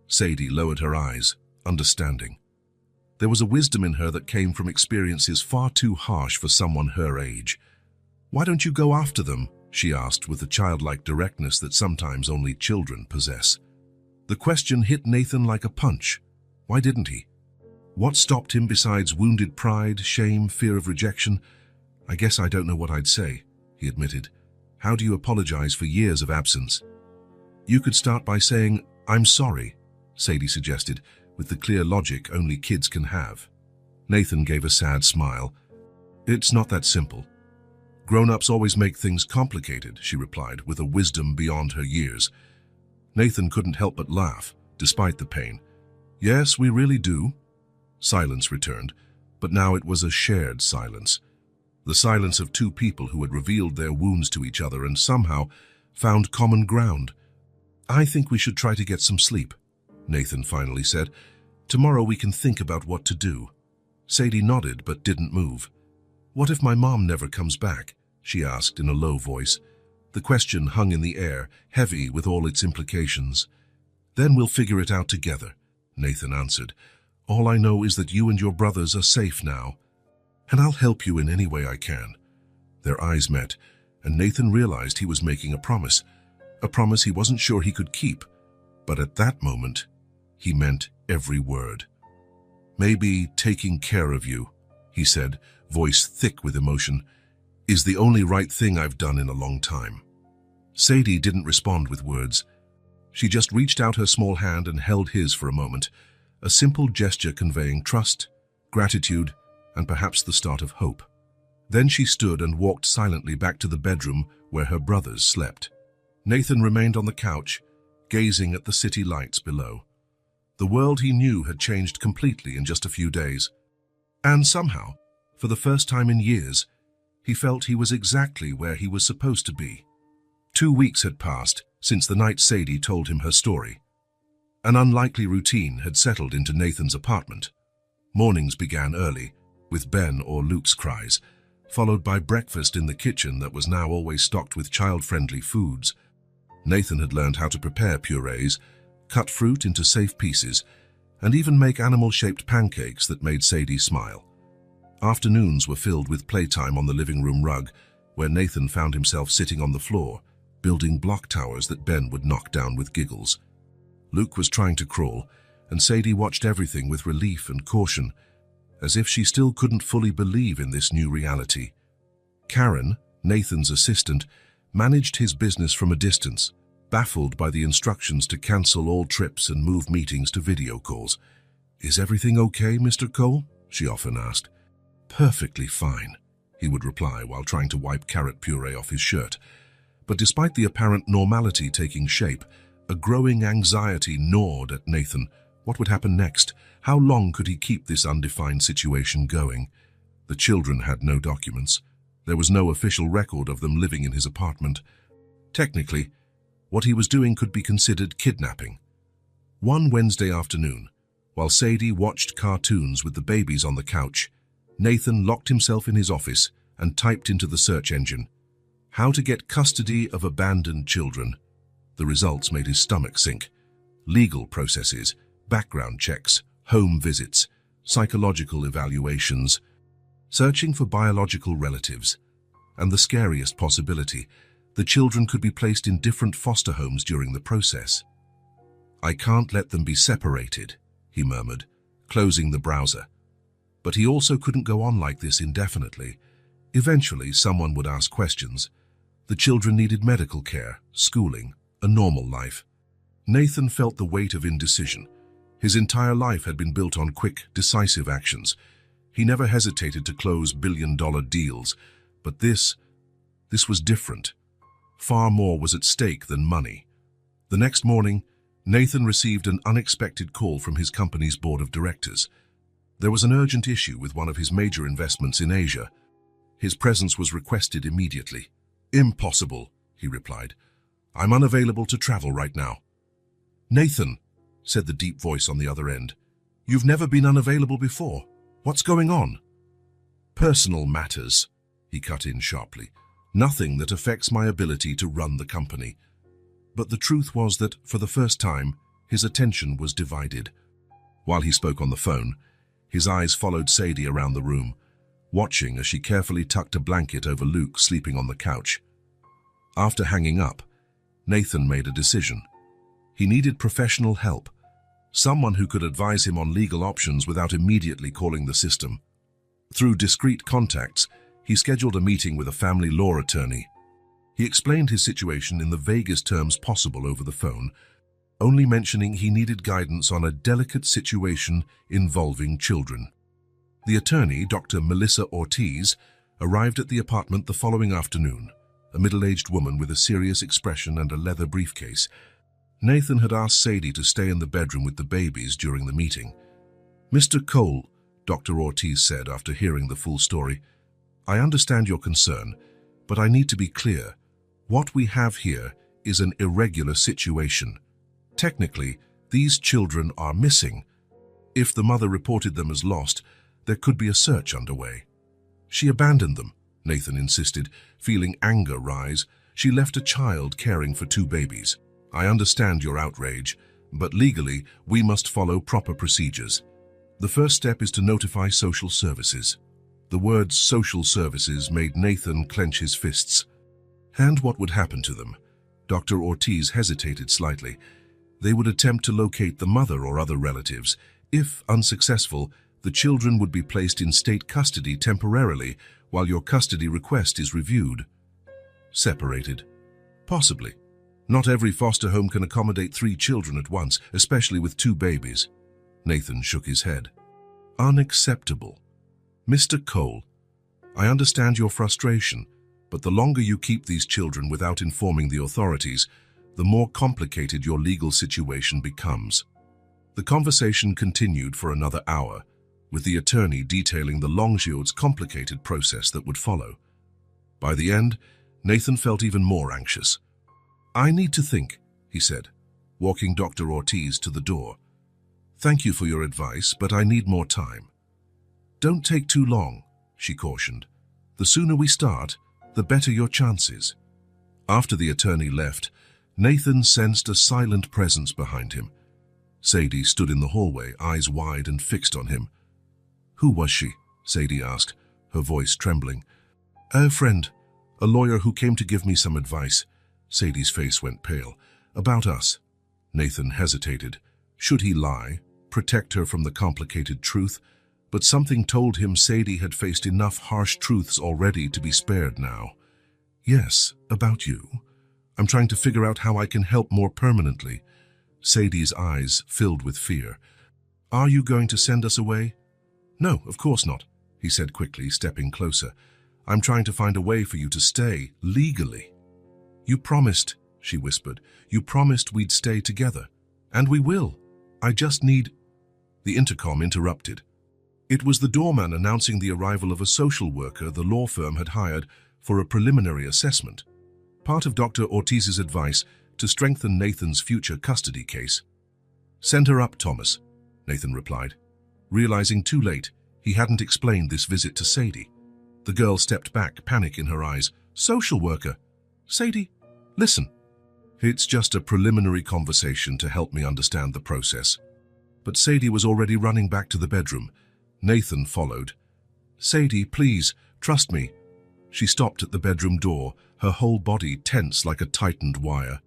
Sadie lowered her eyes, understanding. There was a wisdom in her that came from experiences far too harsh for someone her age. "Why don't you go after them?" she asked with the childlike directness that sometimes only children possess. The question hit Nathan like a punch. Why didn't he? What stopped him besides wounded pride, shame, fear of rejection? "I guess I don't know what I'd say," he admitted. "How do you apologize for years of absence?" "You could start by saying, 'I'm sorry,'" Sadie suggested, with the clear logic only kids can have. Nathan gave a sad smile. "It's not that simple. Grown-ups always make things complicated," she replied, with a wisdom beyond her years. Nathan couldn't help but laugh, despite the pain. "Yes, we really do." Silence returned, but now it was a shared silence. The silence of two people who had revealed their wounds to each other and somehow found common ground. "I think we should try to get some sleep," Nathan finally said. "Tomorrow we can think about what to do." Sadie nodded but didn't move. "What if my mom never comes back?" she asked in a low voice. The question hung in the air, heavy with all its implications. "Then we'll figure it out together," Nathan answered. "All I know is that you and your brothers are safe now, and I'll help you in any way I can." Their eyes met, and Nathan realized he was making a promise he wasn't sure he could keep. But at that moment, he meant every word. "Maybe taking care of you," he said, voice thick with emotion, "is the only right thing I've done in a long time." Sadie didn't respond with words. She just reached out her small hand and held his for a moment, a simple gesture conveying trust, gratitude, and perhaps the start of hope. Then she stood and walked silently back to the bedroom where her brothers slept. Nathan remained on the couch, gazing at the city lights below. The world he knew had changed completely in just a few days. And somehow, for the first time in years, he felt he was exactly where he was supposed to be. 2 weeks had passed since the night Sadie told him her story. An unlikely routine had settled into Nathan's apartment. Mornings began early, with Ben or Luke's cries, followed by breakfast in the kitchen that was now always stocked with child-friendly foods. Nathan had learned how to prepare purees, cut fruit into safe pieces, and even make animal-shaped pancakes that made Sadie smile. Afternoons were filled with playtime on the living room rug, where Nathan found himself sitting on the floor, building block towers that Ben would knock down with giggles. Luke was trying to crawl, and Sadie watched everything with relief and caution. as if she still couldn't fully believe in this new reality. Karen, Nathan's assistant, managed his business from a distance, baffled by the instructions to cancel all trips and move meetings to video calls. "Is everything okay, Mr. Cole?" she often asked. "Perfectly fine," he would reply while trying to wipe carrot puree off his shirt. But despite the apparent normality taking shape, a growing anxiety gnawed at Nathan. What would happen next? How long could he keep this undefined situation going? The children had no documents. There was no official record of them living in his apartment. Technically, what he was doing could be considered kidnapping. One Wednesday afternoon, while Sadie watched cartoons with the babies on the couch, Nathan locked himself in his office and typed into the search engine, "How to get custody of abandoned children." The results made his stomach sink. Legal processes, background checks, home visits, psychological evaluations, searching for biological relatives, and the scariest possibility, the children could be placed in different foster homes during the process. "I can't let them be separated," he murmured, closing the browser. But he also couldn't go on like this indefinitely. Eventually, someone would ask questions. The children needed medical care, schooling, a normal life. Nathan felt the weight of indecision. His entire life had been built on quick, decisive actions. He never hesitated to close billion-dollar deals, but this was different. Far more was at stake than money. The next morning, Nathan received an unexpected call from his company's board of directors. There was an urgent issue with one of his major investments in Asia. His presence was requested immediately. "Impossible," he replied. "I'm unavailable to travel right now." "Nathan," said the deep voice on the other end, "you've never been unavailable before. What's going on?" "Personal matters," he cut in sharply. "Nothing that affects my ability to run the company." But the truth was that, for the first time, his attention was divided. While he spoke on the phone, his eyes followed Sadie around the room, watching as she carefully tucked a blanket over Luke sleeping on the couch. After hanging up, Nathan made a decision. He needed professional help, someone who could advise him on legal options without immediately calling the system. Through discreet contacts, he scheduled a meeting with a family law attorney. He explained his situation in the vaguest terms possible over the phone, only mentioning he needed guidance on a delicate situation involving children. The attorney, Dr. Melissa Ortiz, arrived at the apartment the following afternoon, a middle-aged woman with a serious expression and a leather briefcase. Nathan had asked Sadie to stay in the bedroom with the babies during the meeting. "Mr. Cole," Dr. Ortiz said after hearing the full story, "I understand your concern, but I need to be clear. What we have here is an irregular situation. Technically, these children are missing. If the mother reported them as lost, there could be a search underway." "She abandoned them," Nathan insisted, feeling anger rise. "She left a child caring for 2 babies. I understand your outrage, but legally, we must follow proper procedures. The first step is to notify social services." The words social services made Nathan clench his fists. And what would happen to them? Dr. Ortiz hesitated slightly. They would attempt to locate the mother or other relatives. If unsuccessful, the children would be placed in state custody temporarily while your custody request is reviewed. Separated? Possibly. Not every foster home can accommodate 3 children at once, especially with 2 babies. Nathan shook his head. Unacceptable. "Mr. Cole, I understand your frustration, but the longer you keep these children without informing the authorities, the more complicated your legal situation becomes." The conversation continued for another hour, with the attorney detailing the Longshield's complicated process that would follow. By the end, Nathan felt even more anxious. "I need to think," he said, walking Dr. Ortiz to the door. "Thank you for your advice, but I need more time." "Don't take too long," she cautioned. "The sooner we start, the better your chances." After the attorney left, Nathan sensed a silent presence behind him. Sadie stood in the hallway, eyes wide and fixed on him. "Who was she?" Sadie asked, her voice trembling. "A friend, a lawyer who came to give me some advice." Sadie's face went pale. "About us." Nathan hesitated. Should he lie, protect her from the complicated truth, But something told him Sadie had faced enough harsh truths already to be spared now. Yes, about you. I'm trying to figure out how I can help more permanently. Sadie's eyes filled with fear. Are you going to send us away? No, of course not, he said quickly, stepping closer. I'm trying to find a way for you to stay, legally. You promised, she whispered. You promised we'd stay together. And we will. I just need... The intercom interrupted. It was the doorman announcing the arrival of a social worker the law firm had hired for a preliminary assessment, part of Dr. Ortiz's advice to strengthen Nathan's future custody case. Send her up, Thomas, Nathan replied, realizing too late he hadn't explained this visit to Sadie. The girl stepped back, panic in her eyes. Social worker? Sadie, listen. It's just a preliminary conversation to help me understand the process. But Sadie was already running back to the bedroom. Nathan followed. Sadie, please, trust me. She stopped at the bedroom door, her whole body tense like a tightened wire.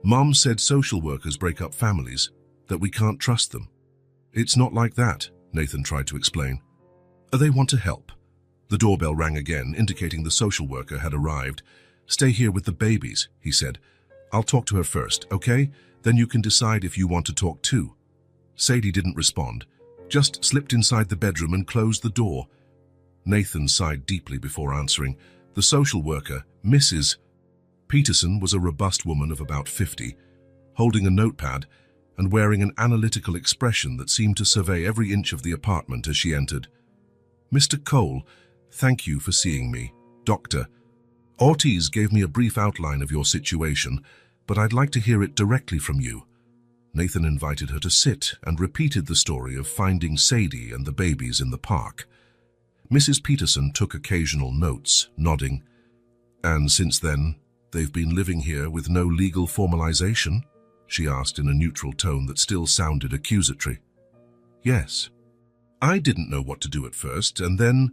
Mom said social workers break up families, that we can't trust them. It's not like that, Nathan tried to explain. They want to help. The doorbell rang again, indicating the social worker had arrived. Stay here with the babies, he said. I'll talk to her first, okay? Then you can decide if you want to talk too. Sadie didn't respond, just slipped inside the bedroom and closed the door. Nathan sighed deeply before answering. The social worker, Mrs. Peterson, was a robust woman of about 50, holding a notepad and wearing an analytical expression that seemed to survey every inch of the apartment as she entered. Mr. Cole, thank you for seeing me. Doctor Ortiz gave me a brief outline of your situation, but I'd like to hear it directly from you. Nathan invited her to sit and repeated the story of finding Sadie and the babies in the park. Mrs. Peterson took occasional notes, nodding. And since then, they've been living here with no legal formalization? She asked in a neutral tone that still sounded accusatory. Yes. I didn't know what to do at first, and then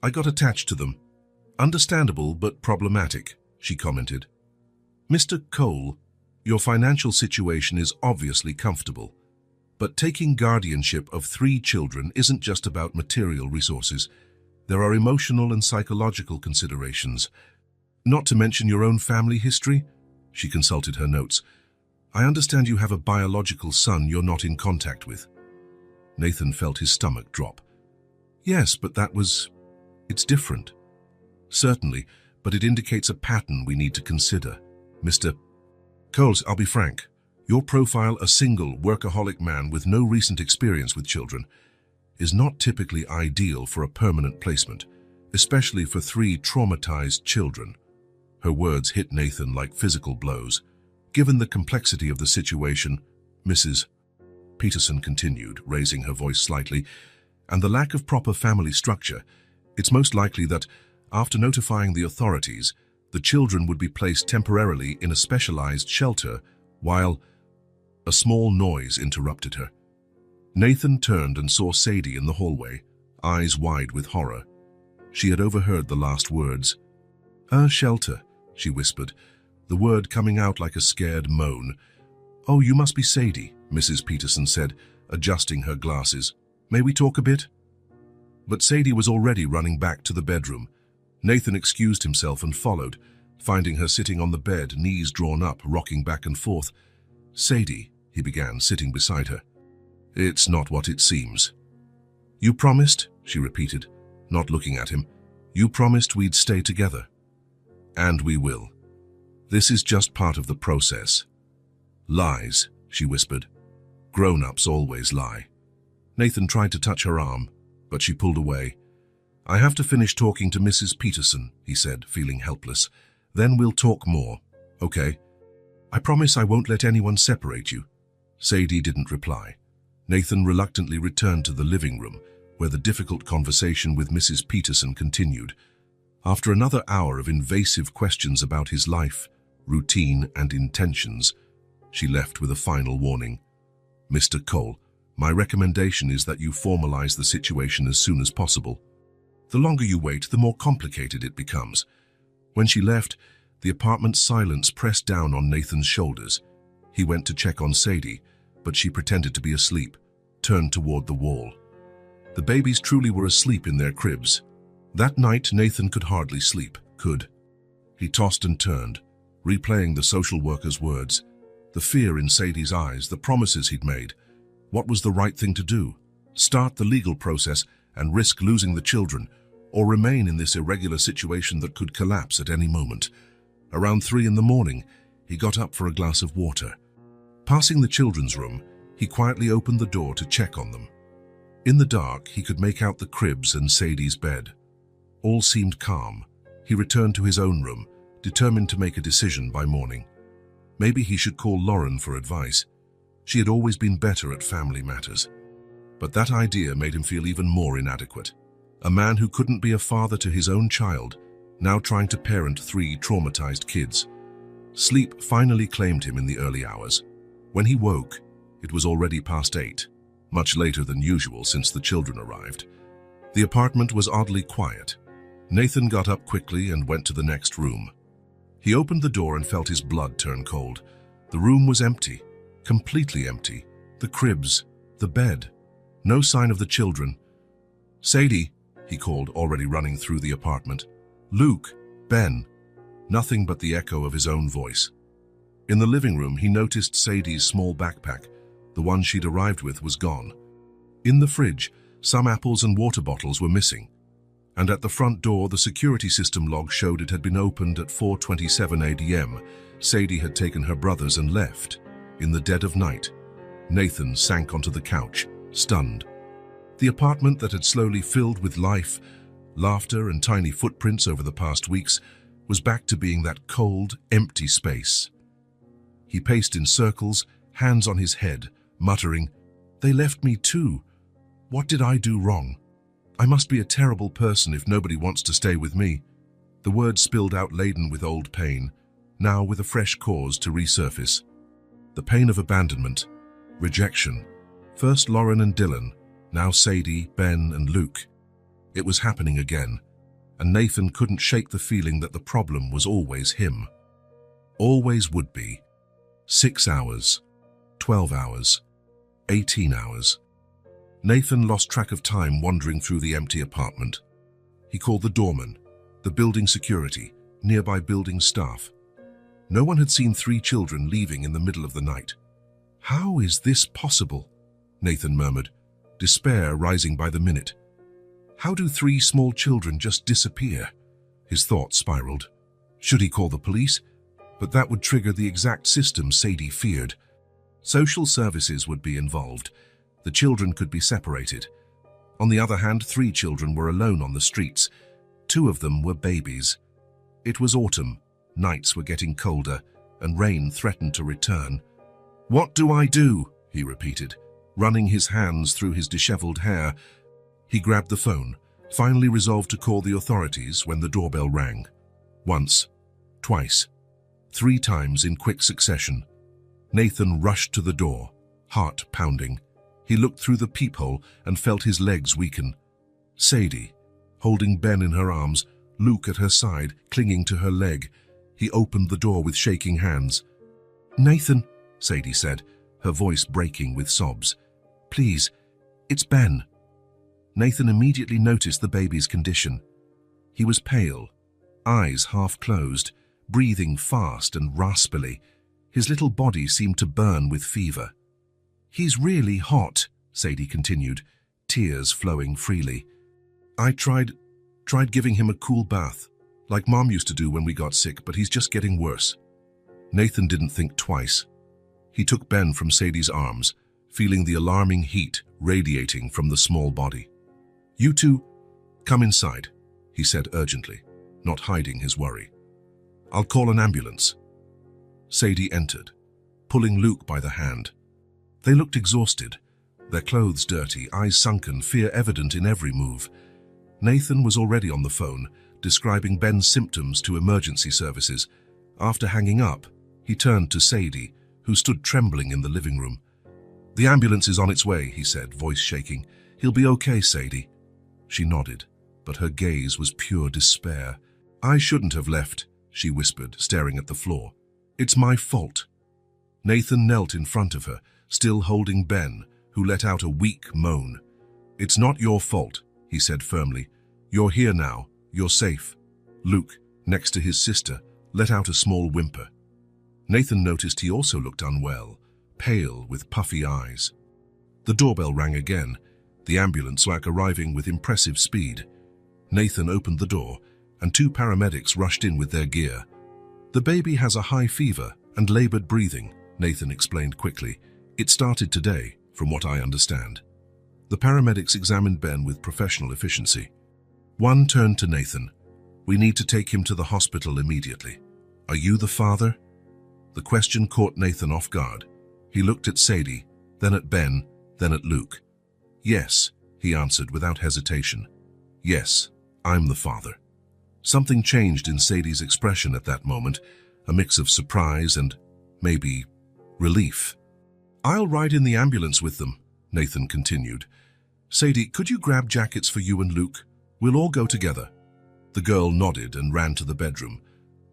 I got attached to them. Understandable but problematic, she commented. Mr. Cole, your financial situation is obviously comfortable, but taking guardianship of 3 children isn't just about material resources. There are emotional and psychological considerations. Not to mention your own family history, she consulted her notes. I understand you have a biological son you're not in contact with. Nathan felt his stomach drop. Yes, but it's different. Certainly, but it indicates a pattern we need to consider. Mr. Coles, I'll be frank. Your profile, a single, workaholic man with no recent experience with children, is not typically ideal for a permanent placement, especially for 3 traumatized children. Her words hit Nathan like physical blows. Given the complexity of the situation, Mrs. Peterson continued, raising her voice slightly, and the lack of proper family structure, it's most likely that, after notifying the authorities, the children would be placed temporarily in a specialized shelter while... A small noise interrupted her. Nathan turned and saw Sadie in the hallway, eyes wide with horror. She had overheard the last words. A shelter, she whispered, the word coming out like a scared moan. Oh, you must be Sadie, Mrs. Peterson said, adjusting her glasses. May we talk a bit? But Sadie was already running back to the bedroom. Nathan excused himself and followed, finding her sitting on the bed, knees drawn up, rocking back and forth. Sadie, he began, sitting beside her. It's not what it seems. You promised, she repeated, not looking at him. You promised we'd stay together. And we will. This is just part of the process. Lies, she whispered. Grown-ups always lie. Nathan tried to touch her arm, but she pulled away. I have to finish talking to Mrs. Peterson, he said, feeling helpless. Then we'll talk more, okay? I promise I won't let anyone separate you. Sadie didn't reply. Nathan reluctantly returned to the living room, where the difficult conversation with Mrs. Peterson continued. After another hour of invasive questions about his life, routine, and intentions, she left with a final warning. Mr. Cole, my recommendation is that you formalize the situation as soon as possible. The longer you wait, the more complicated it becomes. When she left, the apartment's silence pressed down on Nathan's shoulders. He went to check on Sadie, but she pretended to be asleep, turned toward the wall. The babies truly were asleep in their cribs. That night, Nathan could hardly sleep. He tossed and turned, replaying the social worker's words, the fear in Sadie's eyes, the promises he'd made. What was the right thing to do? Start the legal process and risk losing the children, or remain in this irregular situation that could collapse at any moment? Around 3 in the morning, he got up for a glass of water. Passing the children's room, he quietly opened the door to check on them. In the dark, he could make out the cribs and Sadie's bed. All seemed calm. He returned to his own room, determined to make a decision by morning. Maybe he should call Lauren for advice. She had always been better at family matters. But that idea made him feel even more inadequate. A man who couldn't be a father to his own child, now trying to parent 3 traumatized kids. Sleep finally claimed him in the early hours. When he woke, it was already past 8, much later than usual since the children arrived. The apartment was oddly quiet. Nathan got up quickly and went to the next room. He opened the door and felt his blood turn cold. The room was empty, completely empty. The cribs, the bed. No sign of the children. "Sadie," he called, already running through the apartment. "Luke, Ben." Nothing but the echo of his own voice. In the living room, he noticed Sadie's small backpack. The one she'd arrived with was gone. In the fridge, some apples and water bottles were missing. And at the front door, the security system log showed it had been opened at 4:27 a.m. Sadie had taken her brothers and left. In the dead of night, Nathan sank onto the couch, stunned. The apartment that had slowly filled with life, laughter, and tiny footprints over the past weeks was back to being that cold, empty space. He paced in circles, hands on his head, muttering, "They left me too. What did I do wrong? I must be a terrible person if nobody wants to stay with me." The words spilled out laden with old pain, now with a fresh cause to resurface. The pain of abandonment, rejection. First Lauren and Dylan, now Sadie, Ben, and Luke. It was happening again, and Nathan couldn't shake the feeling that the problem was always him. Always would be. 6 hours, 12 hours, 18 hours. Nathan lost track of time wandering through the empty apartment. He called the doorman, the building security, nearby building staff. No one had seen 3 children leaving in the middle of the night. "How is this possible?" Nathan murmured, despair rising by the minute. How do 3 small children just disappear? His thoughts spiraled. Should he call the police? But that would trigger the exact system Sadie feared. Social services would be involved. The children could be separated. On the other hand, 3 children were alone on the streets. 2 of them were babies. It was autumn, nights were getting colder, and rain threatened to return. "What do I do?" he repeated, running his hands through his disheveled hair. He grabbed the phone, finally resolved to call the authorities when the doorbell rang. Once, twice, 3 times in quick succession. Nathan rushed to the door, heart pounding. He looked through the peephole and felt his legs weaken. Sadie, holding Ben in her arms, Luke at her side, clinging to her leg. He opened the door with shaking hands. "Nathan," Sadie said, her voice breaking with sobs. "Please, it's Ben." Nathan immediately noticed the baby's condition. He was pale, eyes half closed, breathing fast and raspily. His little body seemed to burn with fever. "He's really hot," Sadie continued, tears flowing freely. "I tried giving him a cool bath, like Mom used to do when we got sick, but he's just getting worse." Nathan didn't think twice. He took Ben from Sadie's arms, feeling the alarming heat radiating from the small body. "You two, come inside," he said urgently, not hiding his worry. "I'll call an ambulance." Sadie entered, pulling Luke by the hand. They looked exhausted, their clothes dirty, eyes sunken, fear evident in every move. Nathan was already on the phone, describing Ben's symptoms to emergency services. After hanging up, he turned to Sadie, who stood trembling in the living room. "The ambulance is on its way," he said, voice shaking. "He'll be okay, Sadie." She nodded, but her gaze was pure despair. "I shouldn't have left," she whispered, staring at the floor. "It's my fault." Nathan knelt in front of her, still holding Ben, who let out a weak moan. "It's not your fault," he said firmly. "You're here now. You're safe." Luke, next to his sister, let out a small whimper. Nathan noticed he also looked unwell, pale with puffy eyes. The doorbell rang again, the ambulance wagon arriving with impressive speed. Nathan opened the door, and 2 paramedics rushed in with their gear. "The baby has a high fever and labored breathing," Nathan explained quickly. "It started today, from what I understand." The paramedics examined Ben with professional efficiency. One turned to Nathan. "We need to take him to the hospital immediately. Are you the father?" The question caught Nathan off guard. He looked at Sadie, then at Ben, then at Luke. "Yes," he answered without hesitation. "Yes, I'm the father." Something changed in Sadie's expression at that moment, a mix of surprise and, maybe, relief. "I'll ride in the ambulance with them," Nathan continued. "Sadie, could you grab jackets for you and Luke? We'll all go together." The girl nodded and ran to the bedroom.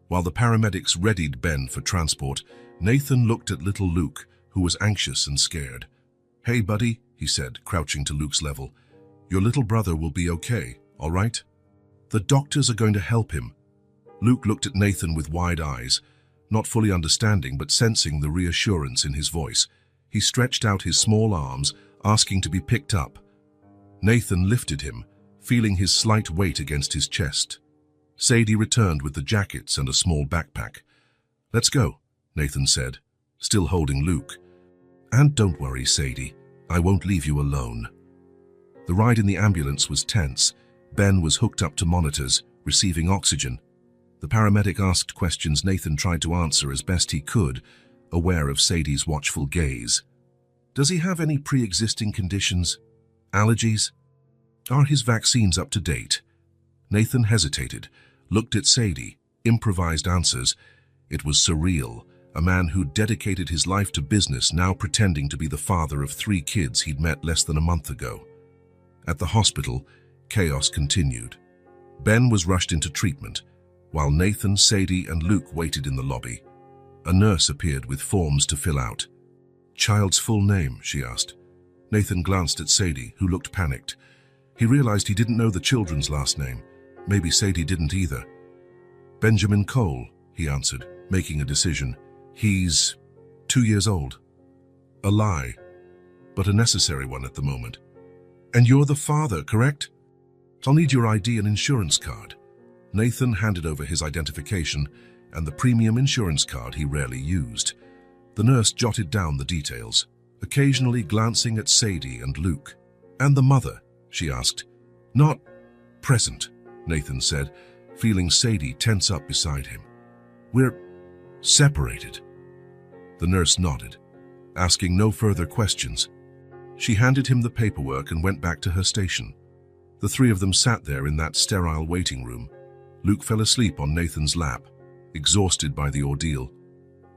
While the paramedics readied Ben for transport, Nathan looked at little Luke, who was anxious and scared. "Hey, buddy," he said, crouching to Luke's level. "Your little brother will be okay, all right? The doctors are going to help him." Luke looked at Nathan with wide eyes, not fully understanding but sensing the reassurance in his voice. He stretched out his small arms, asking to be picked up. Nathan lifted him, feeling his slight weight against his chest. Sadie returned with the jackets and a small backpack. "Let's go," Nathan said, still holding Luke. "And don't worry, Sadie, I won't leave you alone." The ride in the ambulance was tense. Ben was hooked up to monitors, receiving oxygen. The paramedic asked questions Nathan tried to answer as best he could, aware of Sadie's watchful gaze. "Does he have any pre-existing conditions? Allergies? Are his vaccines up to date?" Nathan hesitated, looked at Sadie, improvised answers. It was surreal, a man who dedicated his life to business now pretending to be the father of 3 kids he'd met less than a month ago. At the hospital, chaos continued. Ben was rushed into treatment, while Nathan, Sadie, and Luke waited in the lobby. A nurse appeared with forms to fill out. "Child's full name?" she asked. Nathan glanced at Sadie, who looked panicked. He realized he didn't know the children's last name. Maybe Sadie didn't either. "Benjamin Cole," he answered, making a decision. "He's 2 years old." A lie, but a necessary one at the moment. "And you're the father, correct? I'll need your ID and insurance card." Nathan handed over his identification and the premium insurance card he rarely used. The nurse jotted down the details, occasionally glancing at Sadie and Luke. "And the mother?" she asked. "Not present," Nathan said, feeling Sadie tense up beside him. "We're separated." The nurse nodded, asking no further questions. She handed him the paperwork and went back to her station. The 3 of them sat there in that sterile waiting room. Luke fell asleep on Nathan's lap, exhausted by the ordeal.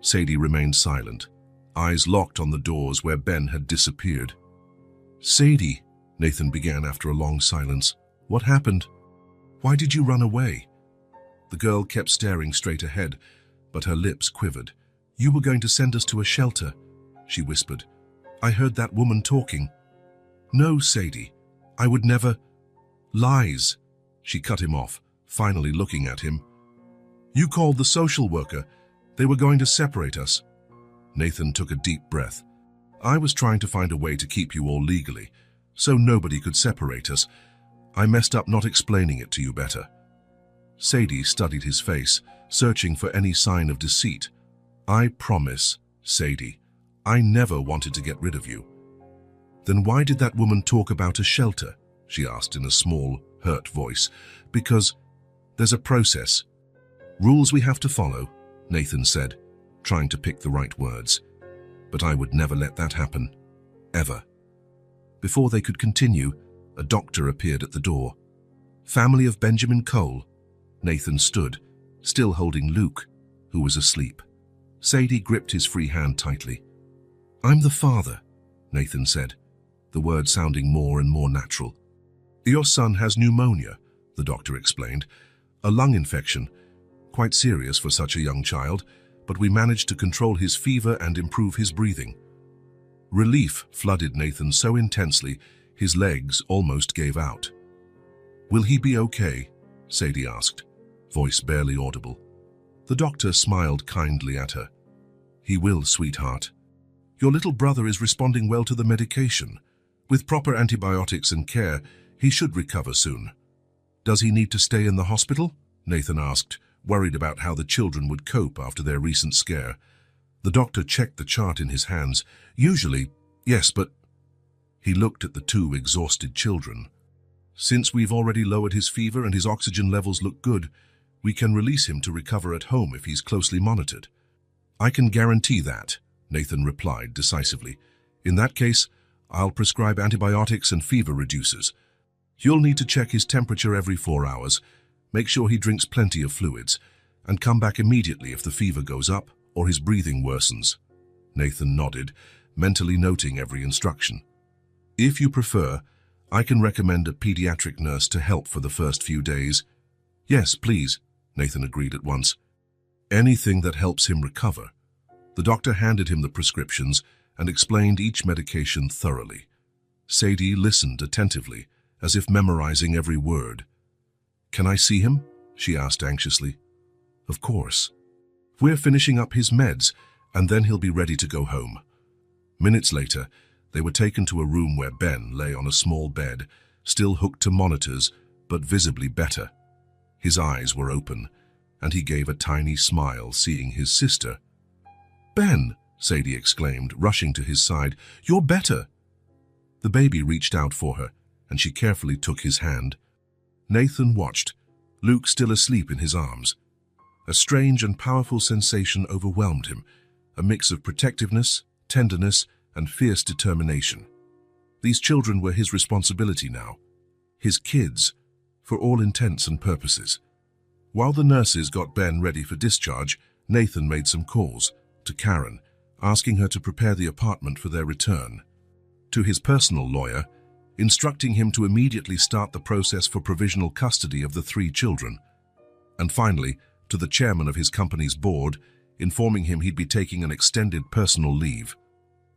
Sadie remained silent, eyes locked on the doors where Ben had disappeared. "Sadie," Nathan began after a long silence, "what happened? Why did you run away?" The girl kept staring straight ahead, but her lips quivered. "You were going to send us to a shelter," she whispered. "I heard that woman talking." "No, Sadie, I would never—" "Lies," she cut him off, finally looking at him. "You called the social worker. They were going to separate us." Nathan took a deep breath. "I was trying to find a way to keep you all legally, so nobody could separate us. I messed up not explaining it to you better." Sadie studied his face, searching for any sign of deceit. "I promise, Sadie, I never wanted to get rid of you." "Then why did that woman talk about a shelter?" she asked in a small, hurt voice. "Because there's a process. Rules we have to follow," Nathan said, trying to pick the right words. "But I would never let that happen. Ever." Before they could continue, a doctor appeared at the door. "Family of Benjamin Cole." Nathan stood, still holding Luke, who was asleep. Sadie gripped his free hand tightly. "I'm the father," Nathan said, the words sounding more and more natural. "Your son has pneumonia," the doctor explained. "A lung infection. Quite serious for such a young child, but we managed to control his fever and improve his breathing." Relief flooded Nathan so intensely, His legs almost gave out. "Will he be okay?" Sadie asked, voice barely audible. The doctor smiled kindly at her. "He will, sweetheart. Your little brother is responding well to the medication. With proper antibiotics and care, he should recover soon." "Does he need to stay in the hospital?" Nathan asked, worried about how the children would cope after their recent scare. The doctor checked the chart in his hands. "Usually, yes, but—" He looked at the two exhausted children. "Since we've already lowered his fever and his oxygen levels look good, we can release him to recover at home if he's closely monitored." "I can guarantee that," Nathan replied decisively. "In that case, I'll prescribe antibiotics and fever reducers. You'll need to check his temperature every 4 hours, make sure he drinks plenty of fluids, and come back immediately if the fever goes up or his breathing worsens." Nathan nodded, mentally noting every instruction. "If you prefer, I can recommend a pediatric nurse to help for the first few days." "Yes, please," Nathan agreed at once. "Anything that helps him recover." The doctor handed him the prescriptions and explained each medication thoroughly. Sadie listened attentively, as if memorizing every word. "Can I see him?" she asked anxiously. "Of course. We're finishing up his meds, and then he'll be ready to go home." Minutes later, they were taken to a room where Ben lay on a small bed, still hooked to monitors, but visibly better. His eyes were open, and he gave a tiny smile seeing his sister. "Ben!" Sadie exclaimed, rushing to his side. "You're better!" The baby reached out for her, and she carefully took his hand. Nathan watched, Luke still asleep in his arms. A strange and powerful sensation overwhelmed him, a mix of protectiveness, tenderness, and fierce determination. These children were his responsibility now, his kids, for all intents and purposes. While the nurses got Ben ready for discharge, Nathan made some calls to Karen, asking her to prepare the apartment for their return. To his personal lawyer, instructing him to immediately start the process for provisional custody of the 3 children. And finally, to the chairman of his company's board, informing him he'd be taking an extended personal leave.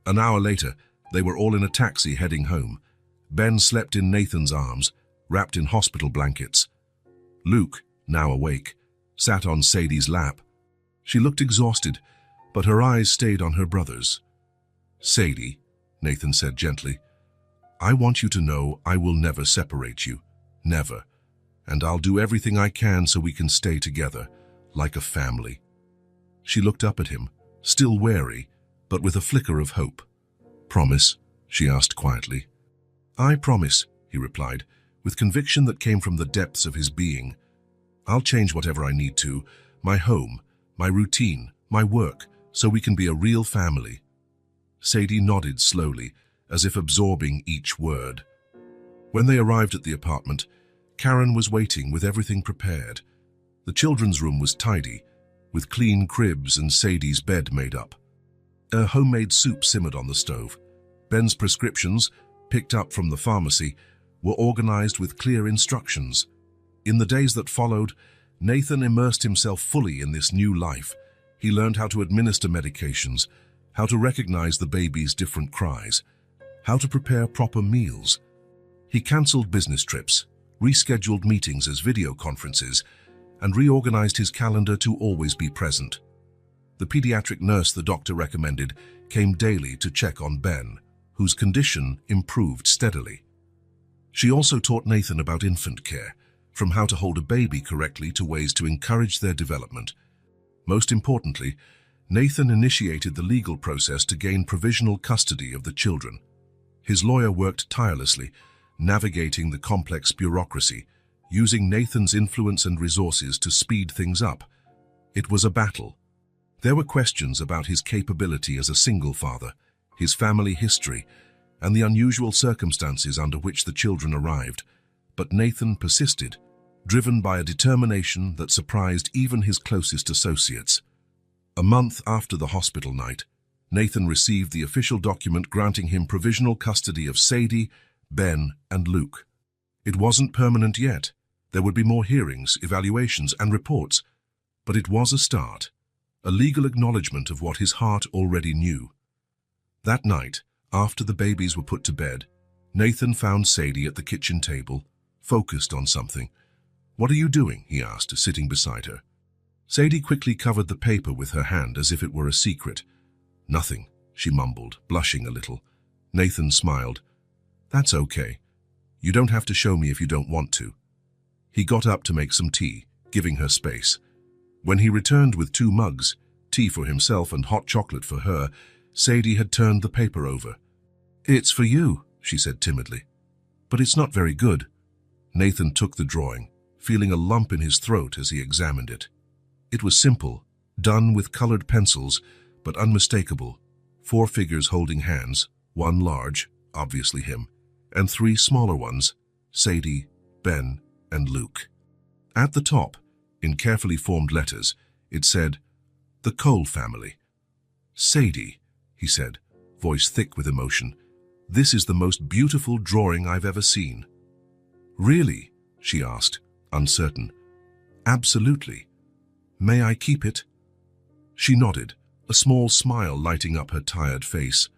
An hour later, they were all in a taxi heading home. Ben slept in Nathan's arms, wrapped in hospital blankets. Luke, now awake, sat on Sadie's lap. She looked exhausted, but her eyes stayed on her brother's. "Sadie," Nathan said gently, "I want you to know I will never separate you. Never. And I'll do everything I can so we can stay together, like a family." She looked up at him, still wary, but with a flicker of hope. "Promise?" she asked quietly. "I promise," he replied, with conviction that came from the depths of his being. "I'll change whatever I need to, my home, my routine, my work, so we can be a real family." Sadie nodded slowly, as if absorbing each word. When they arrived at the apartment, Karen was waiting with everything prepared. The children's room was tidy, with clean cribs and Sadie's bed made up. A homemade soup simmered on the stove. Ben's prescriptions, picked up from the pharmacy, were organized with clear instructions. In the days that followed, Nathan immersed himself fully in this new life. He learned how to administer medications, how to recognize the baby's different cries, how to prepare proper meals. He cancelled business trips, rescheduled meetings as video conferences, and reorganized his calendar to always be present. The pediatric nurse the doctor recommended came daily to check on Ben, whose condition improved steadily. She also taught Nathan about infant care, from how to hold a baby correctly to ways to encourage their development. Most importantly, Nathan initiated the legal process to gain provisional custody of the children. His lawyer worked tirelessly, navigating the complex bureaucracy, using Nathan's influence and resources to speed things up. It was a battle. There were questions about his capability as a single father, his family history, and the unusual circumstances under which the children arrived. But Nathan persisted, driven by a determination that surprised even his closest associates. A month after the hospital night, Nathan received the official document granting him provisional custody of Sadie, Ben, and Luke. It wasn't permanent yet. There would be more hearings, evaluations, and reports. But it was a start, a legal acknowledgement of what his heart already knew. That night, after the babies were put to bed, Nathan found Sadie at the kitchen table, focused on something. "What are you doing?" he asked, sitting beside her. Sadie quickly covered the paper with her hand as if it were a secret. "Nothing," she mumbled, blushing a little. Nathan smiled. "That's okay. You don't have to show me if you don't want to." He got up to make some tea, giving her space. When he returned with 2 mugs, tea for himself and hot chocolate for her, Sadie had turned the paper over. "It's for you," she said timidly. "But it's not very good." Nathan took the drawing, feeling a lump in his throat as he examined it. It was simple, done with colored pencils, but unmistakable. 4 figures holding hands, 1 large, obviously him, and 3 smaller ones, Sadie, Ben, and Luke. At the top, in carefully formed letters, it said, "The Cole family." "Sadie," he said, voice thick with emotion, "this is the most beautiful drawing I've ever seen." "Really?" she asked, uncertain. "Absolutely. May I keep it?" She nodded, a small smile lighting up her tired face.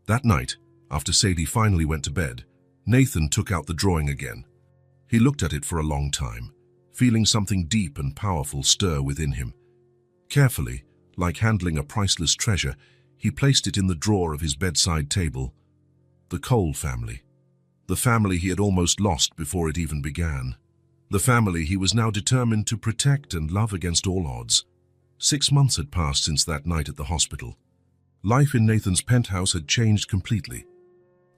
That night, after Sadie finally went to bed, Nathan took out the drawing again. He looked at it for a long time, feeling something deep and powerful stir within him. Carefully, like handling a priceless treasure, he placed it in the drawer of his bedside table. The Cole family. The family he had almost lost before it even began. The family he was now determined to protect and love against all odds. 6 months had passed since that night at the hospital. Life in Nathan's penthouse had changed completely.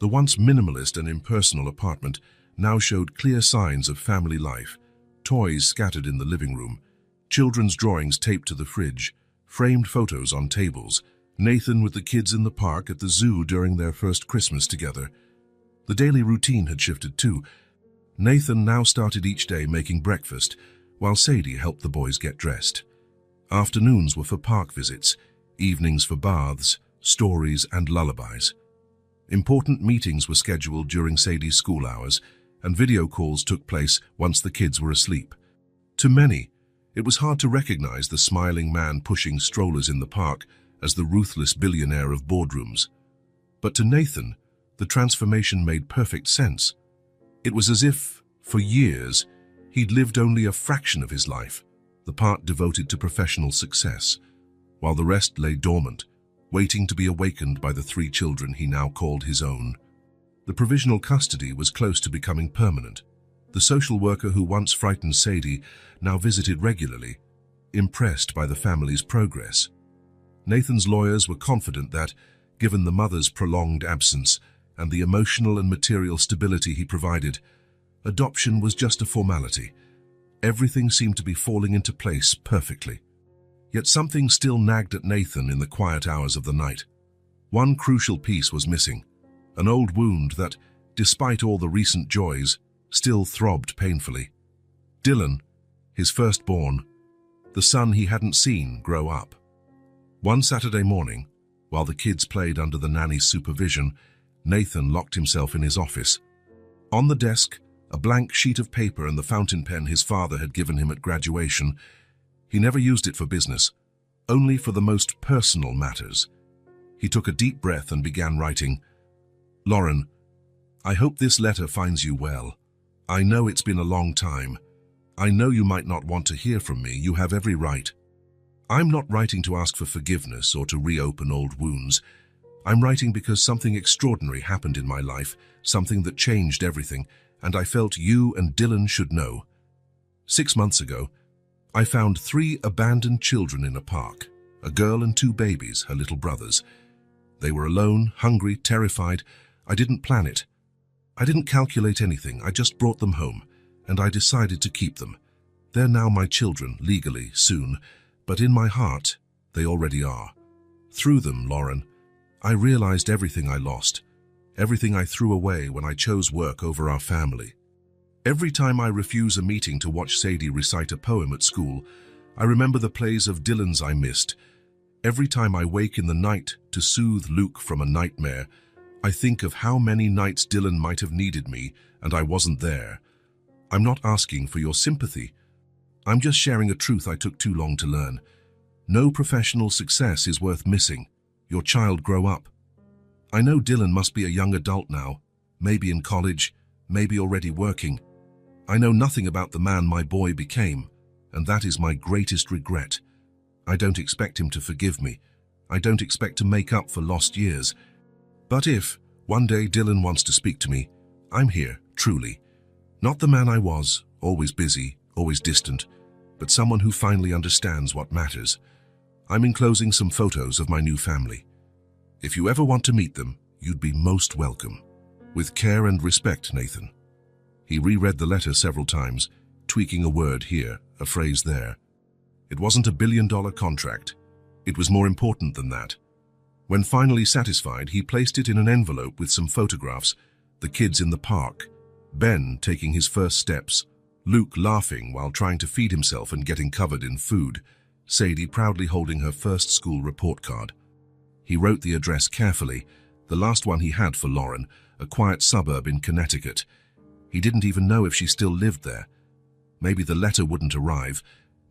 The once minimalist and impersonal apartment now showed clear signs of family life. Toys scattered in the living room, children's drawings taped to the fridge, framed photos on tables, Nathan with the kids in the park, at the zoo during their first Christmas together. The daily routine had shifted too. Nathan now started each day making breakfast, while Sadie helped the boys get dressed. Afternoons were for park visits, evenings for baths, stories, and lullabies. Important meetings were scheduled during Sadie's school hours, and video calls took place once the kids were asleep. To many, it was hard to recognize the smiling man pushing strollers in the park as the ruthless billionaire of boardrooms. But to Nathan, the transformation made perfect sense. It was as if, for years, he'd lived only a fraction of his life, the part devoted to professional success, while the rest lay dormant, waiting to be awakened by the 3 children he now called his own. The provisional custody was close to becoming permanent. The social worker who once frightened Sadie now visited regularly, impressed by the family's progress. Nathan's lawyers were confident that, given the mother's prolonged absence and the emotional and material stability he provided, adoption was just a formality. Everything seemed to be falling into place perfectly. Yet something still nagged at Nathan in the quiet hours of the night. One crucial piece was missing, an old wound that, despite all the recent joys, still throbbed painfully. Dylan, his firstborn, the son he hadn't seen grow up. One Saturday morning, while the kids played under the nanny's supervision, Nathan locked himself in his office. On the desk, a blank sheet of paper and the fountain pen his father had given him at graduation. He never used it for business, only for the most personal matters. He took a deep breath and began writing, "Lauren, I hope this letter finds you well. I know it's been a long time. I know you might not want to hear from me. You have every right. I'm not writing to ask for forgiveness or to reopen old wounds. I'm writing because something extraordinary happened in my life, something that changed everything, and I felt you and Dylan should know. 6 months ago, I found 3 abandoned children in a park, a girl and 2 babies, her little brothers. They were alone, hungry, terrified. I didn't plan it. I didn't calculate anything. I just brought them home, and I decided to keep them. They're now my children, legally, soon, but in my heart, they already are. Through them, Lauren, I realized everything I lost, everything I threw away when I chose work over our family. Every time I refuse a meeting to watch Sadie recite a poem at school, I remember the plays of Dylan's I missed. Every time I wake in the night to soothe Luke from a nightmare, I think of how many nights Dylan might have needed me and I wasn't there. I'm not asking for your sympathy. I'm just sharing a truth I took too long to learn. No professional success is worth missing. Your child grow up. I know Dylan must be a young adult now, maybe in college, maybe already working. I know nothing about the man my boy became, and that is my greatest regret. I don't expect him to forgive me. I don't expect to make up for lost years. But if, one day Dylan wants to speak to me, I'm here, truly. Not the man I was, always busy, always distant, but someone who finally understands what matters. I'm enclosing some photos of my new family. If you ever want to meet them, you'd be most welcome. With care and respect, Nathan. He reread the letter several times, tweaking a word here, a phrase there. It wasn't a billion-dollar contract. It was more important than that. When finally satisfied, he placed it in an envelope with some photographs, the kids in the park, Ben taking his first steps, Luke laughing while trying to feed himself and getting covered in food, Sadie proudly holding her first school report card. He wrote the address carefully, the last one he had for Lauren, a quiet suburb in Connecticut. He didn't even know if she still lived there. Maybe the letter wouldn't arrive,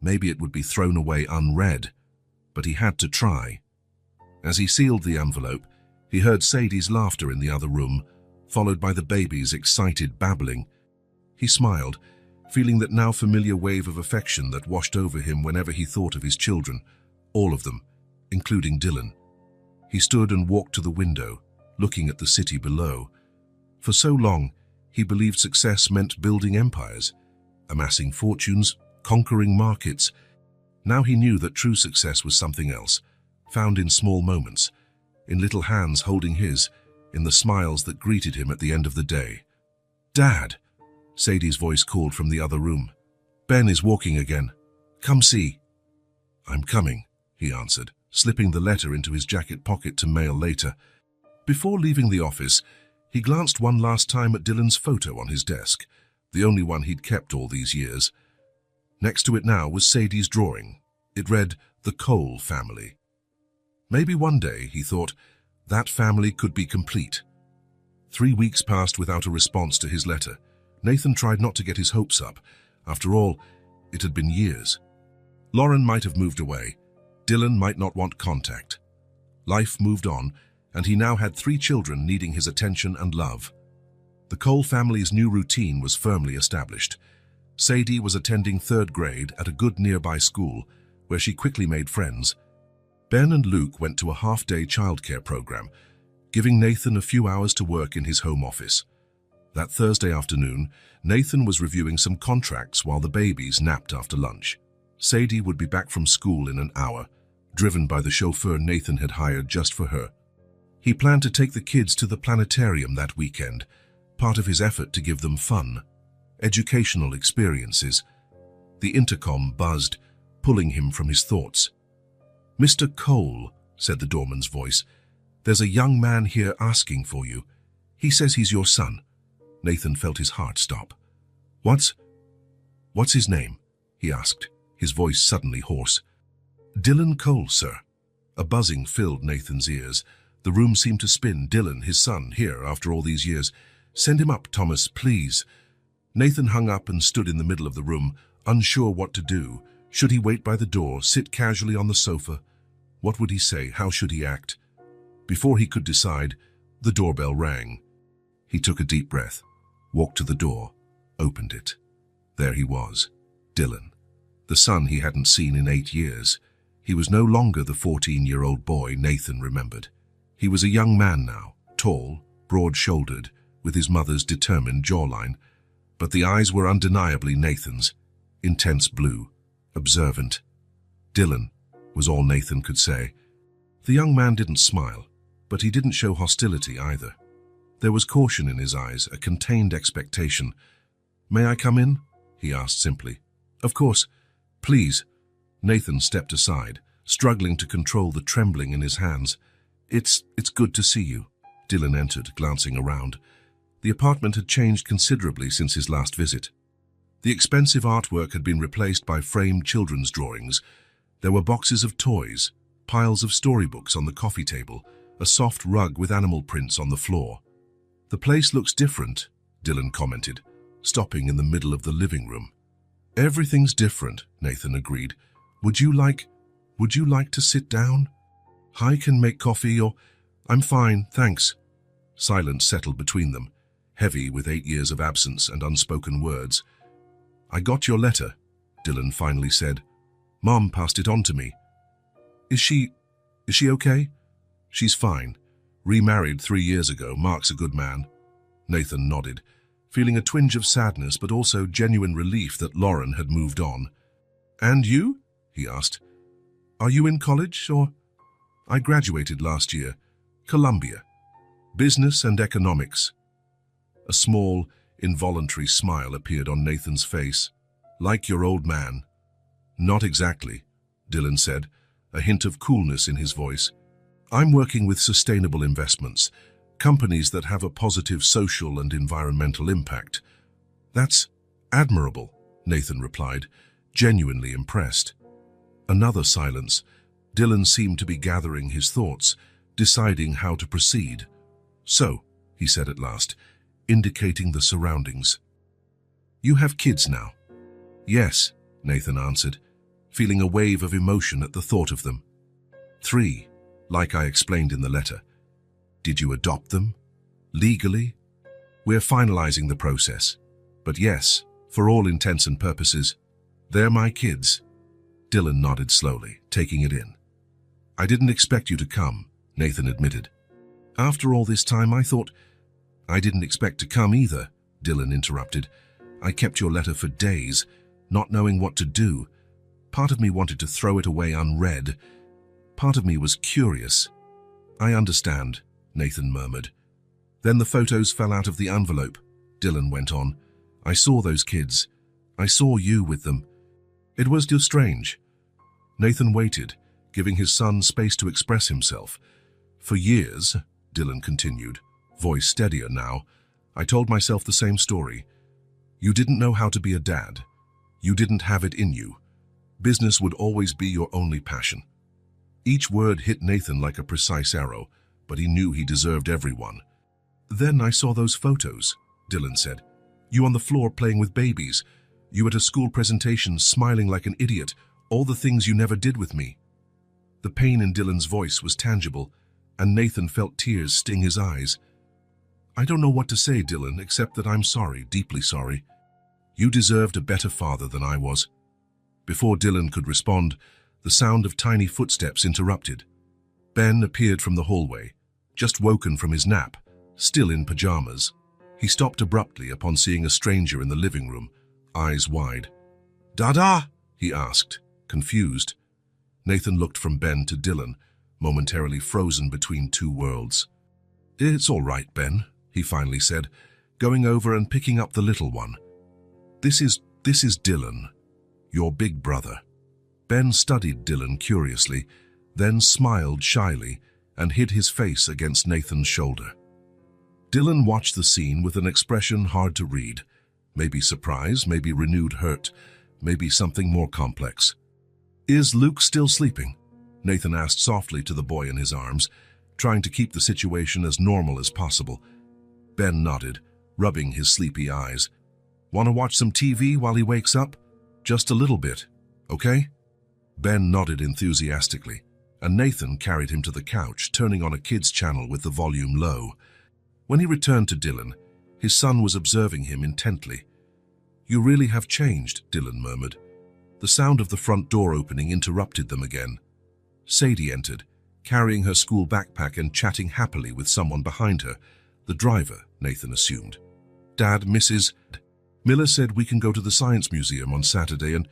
maybe it would be thrown away unread, but he had to try. As he sealed the envelope, he heard Sadie's laughter in the other room, followed by the baby's excited babbling. He smiled, feeling that now familiar wave of affection that washed over him whenever he thought of his children, all of them, including Dylan. He stood and walked to the window, looking at the city below. For so long, he believed success meant building empires, amassing fortunes, conquering markets. Now he knew that true success was something else, found in small moments, in little hands holding his, in the smiles that greeted him at the end of the day. "Dad!" Sadie's voice called from the other room. "Ben is walking again. Come see." "I'm coming," he answered, slipping the letter into his jacket pocket to mail later. Before leaving the office, he glanced one last time at Dylan's photo on his desk, the only one he'd kept all these years. Next to it now was Sadie's drawing. It read, "The Cole Family." Maybe one day, he thought, that family could be complete. 3 weeks passed without a response to his letter. Nathan tried not to get his hopes up. After all, it had been years. Lauren might have moved away. Dylan might not want contact. Life moved on, and he now had 3 children needing his attention and love. The Cole family's new routine was firmly established. Sadie was attending 3rd grade at a good nearby school, where she quickly made friends. Ben and Luke went to a half-day childcare program, giving Nathan a few hours to work in his home office. That Thursday afternoon, Nathan was reviewing some contracts while the babies napped after lunch. Sadie would be back from school in an hour, driven by the chauffeur Nathan had hired just for her. He planned to take the kids to the planetarium that weekend, part of his effort to give them fun, educational experiences. The intercom buzzed, pulling him from his thoughts. "Mr. Cole," said the doorman's voice, "there's a young man here asking for you. He says he's your son." Nathan felt his heart stop. What's his name?" he asked, his voice suddenly hoarse. "Dylan Cole, sir." A buzzing filled Nathan's ears. The room seemed to spin. Dylan, his son, here after all these years. "Send him up, Thomas, please." Nathan hung up and stood in the middle of the room, unsure what to do. Should he wait by the door, sit casually on the sofa? What would he say? How should he act? Before he could decide, the doorbell rang. He took a deep breath, walked to the door, opened it. There he was, Dylan, the son he hadn't seen in 8 years. He was no longer the 14-year-old boy Nathan remembered. He was a young man now, tall, broad-shouldered, with his mother's determined jawline. But the eyes were undeniably Nathan's, intense blue, observant. "Dylan," was all Nathan could say. The young man didn't smile, but he didn't show hostility either. There was caution in his eyes, a contained expectation. "May I come in?" he asked simply. "Of course. Please." Nathan stepped aside, struggling to control the trembling in his hands. It's good to see you." Dylan entered, glancing around. The apartment had changed considerably since his last visit. The expensive artwork had been replaced by framed children's drawings. There were boxes of toys, piles of storybooks on the coffee table, a soft rug with animal prints on the floor. "The place looks different," Dylan commented, stopping in the middle of the living room. "Everything's different," Nathan agreed. Would you like to sit down? I can make coffee or..." "I'm fine, thanks." Silence settled between them. heavy with 8 years of absence and unspoken words. "I got your letter," Dylan finally said. "Mom passed it on to me." Is she okay?" "She's fine. Remarried 3 years ago. Mark's a good man." Nathan nodded, feeling a twinge of sadness but also genuine relief that Lauren had moved on. "And you?" he asked. "Are you in college or—" "I graduated last year. Columbia. Business and economics." A small, involuntary smile appeared on Nathan's face. "Like your old man." "Not exactly," Dylan said, a hint of coolness in his voice. "I'm working with sustainable investments, companies that have a positive social and environmental impact." "That's admirable," Nathan replied, genuinely impressed. Another silence. Dylan seemed to be gathering his thoughts, deciding how to proceed. "So," he said at last, indicating the surroundings. "You have kids now?" "Yes," Nathan answered, feeling a wave of emotion at the thought of them. "3, like I explained in the letter. Did you adopt them? Legally?" "We're finalizing the process. But yes, for all intents and purposes, they're my kids." Dylan nodded slowly, taking it in. "I didn't expect you to come," Nathan admitted. "After all this time, I thought—" "I didn't expect to come either," Dylan interrupted. "I kept your letter for days, not knowing what to do. Part of me wanted to throw it away unread. Part of me was curious." "I understand," Nathan murmured. "Then the photos fell out of the envelope," Dylan went on. "I saw those kids. I saw you with them. It was just strange." Nathan waited, giving his son space to express himself. "For years," Dylan continued, voice steadier now, "I told myself the same story. You didn't know how to be a dad. You didn't have it in you. Business would always be your only passion." Each word hit Nathan like a precise arrow, but he knew he deserved everyone. "Then I saw those photos," Dylan said. "You on the floor playing with babies. You at a school presentation smiling like an idiot. All the things you never did with me." The pain in Dylan's voice was tangible, and Nathan felt tears sting his eyes. "I don't know what to say, Dylan, except that I'm sorry, deeply sorry. You deserved a better father than I was." Before Dylan could respond, the sound of tiny footsteps interrupted. Ben appeared from the hallway, just woken from his nap, still in pajamas. He stopped abruptly upon seeing a stranger in the living room, eyes wide. "Dada?" he asked, confused. Nathan looked from Ben to Dylan, momentarily frozen between two worlds. "It's all right, Ben," he finally said, going over and picking up the little one. This is Dylan, your big brother." Ben studied Dylan curiously, then smiled shyly and hid his face against Nathan's shoulder. Dylan watched the scene with an expression hard to read. Maybe surprise, maybe renewed hurt, maybe something more complex. "Is Luke still sleeping?" Nathan asked softly to the boy in his arms, trying to keep the situation as normal as possible. Ben nodded, rubbing his sleepy eyes. "Want to watch some TV while he wakes up? Just a little bit, okay?" Ben nodded enthusiastically, and Nathan carried him to the couch, turning on a kids' channel with the volume low. When he returned to Dylan, his son was observing him intently. "You really have changed," Dylan murmured. The sound of the front door opening interrupted them again. Sadie entered, carrying her school backpack and chatting happily with someone behind her, the driver, Nathan assumed. "Dad, Mrs. Miller said we can go to the Science Museum on Saturday and—"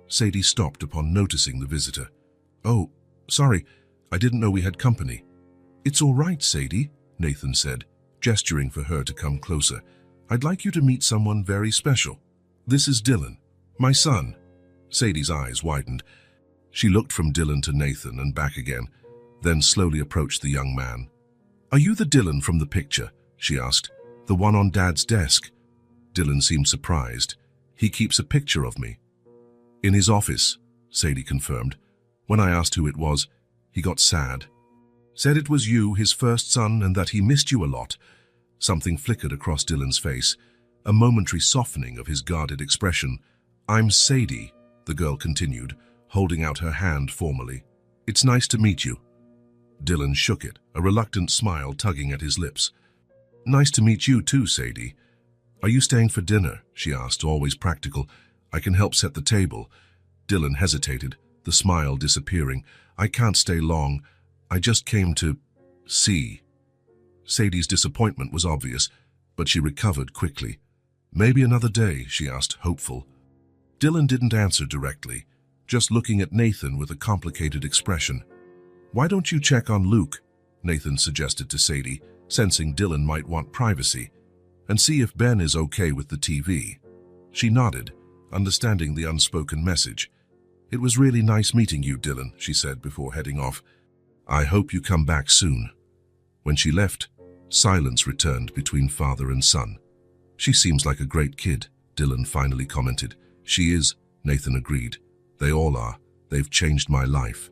Sadie stopped upon noticing the visitor. "Oh, sorry, I didn't know we had company." "It's all right, Sadie," Nathan said, gesturing for her to come closer. "I'd like you to meet someone very special. This is Dylan, my son." Sadie's eyes widened. She looked from Dylan to Nathan and back again, then slowly approached the young man. "Are you the Dylan from the picture?" she asked. "The one on Dad's desk?" Dylan seemed surprised. "He keeps a picture of me." "In his office," Sadie confirmed. "When I asked who it was, he got sad. Said it was you, his first son, and that he missed you a lot." Something flickered across Dylan's face, a momentary softening of his guarded expression. "I'm Sadie," the girl continued, holding out her hand formally. "It's nice to meet you." Dylan shook it, a reluctant smile tugging at his lips. Nice to meet you too, Sadie. Are you staying for dinner? She asked, always practical. I can help set the table. Dylan hesitated, the smile disappearing. I can't stay long. I just came to see. Sadie's disappointment was obvious, but she recovered quickly. Maybe another day, she asked, hopeful. Dylan didn't answer directly, just looking at Nathan with a complicated expression. Why don't you check on Luke? Nathan suggested to Sadie, sensing Dylan might want privacy, and see if Ben is okay with the TV. She nodded, understanding the unspoken message. It was really nice meeting you, Dylan, she said before heading off. I hope you come back soon. When she left, silence returned between father and son. She seems like a great kid, Dylan finally commented. She is, Nathan agreed. They all are. They've changed my life.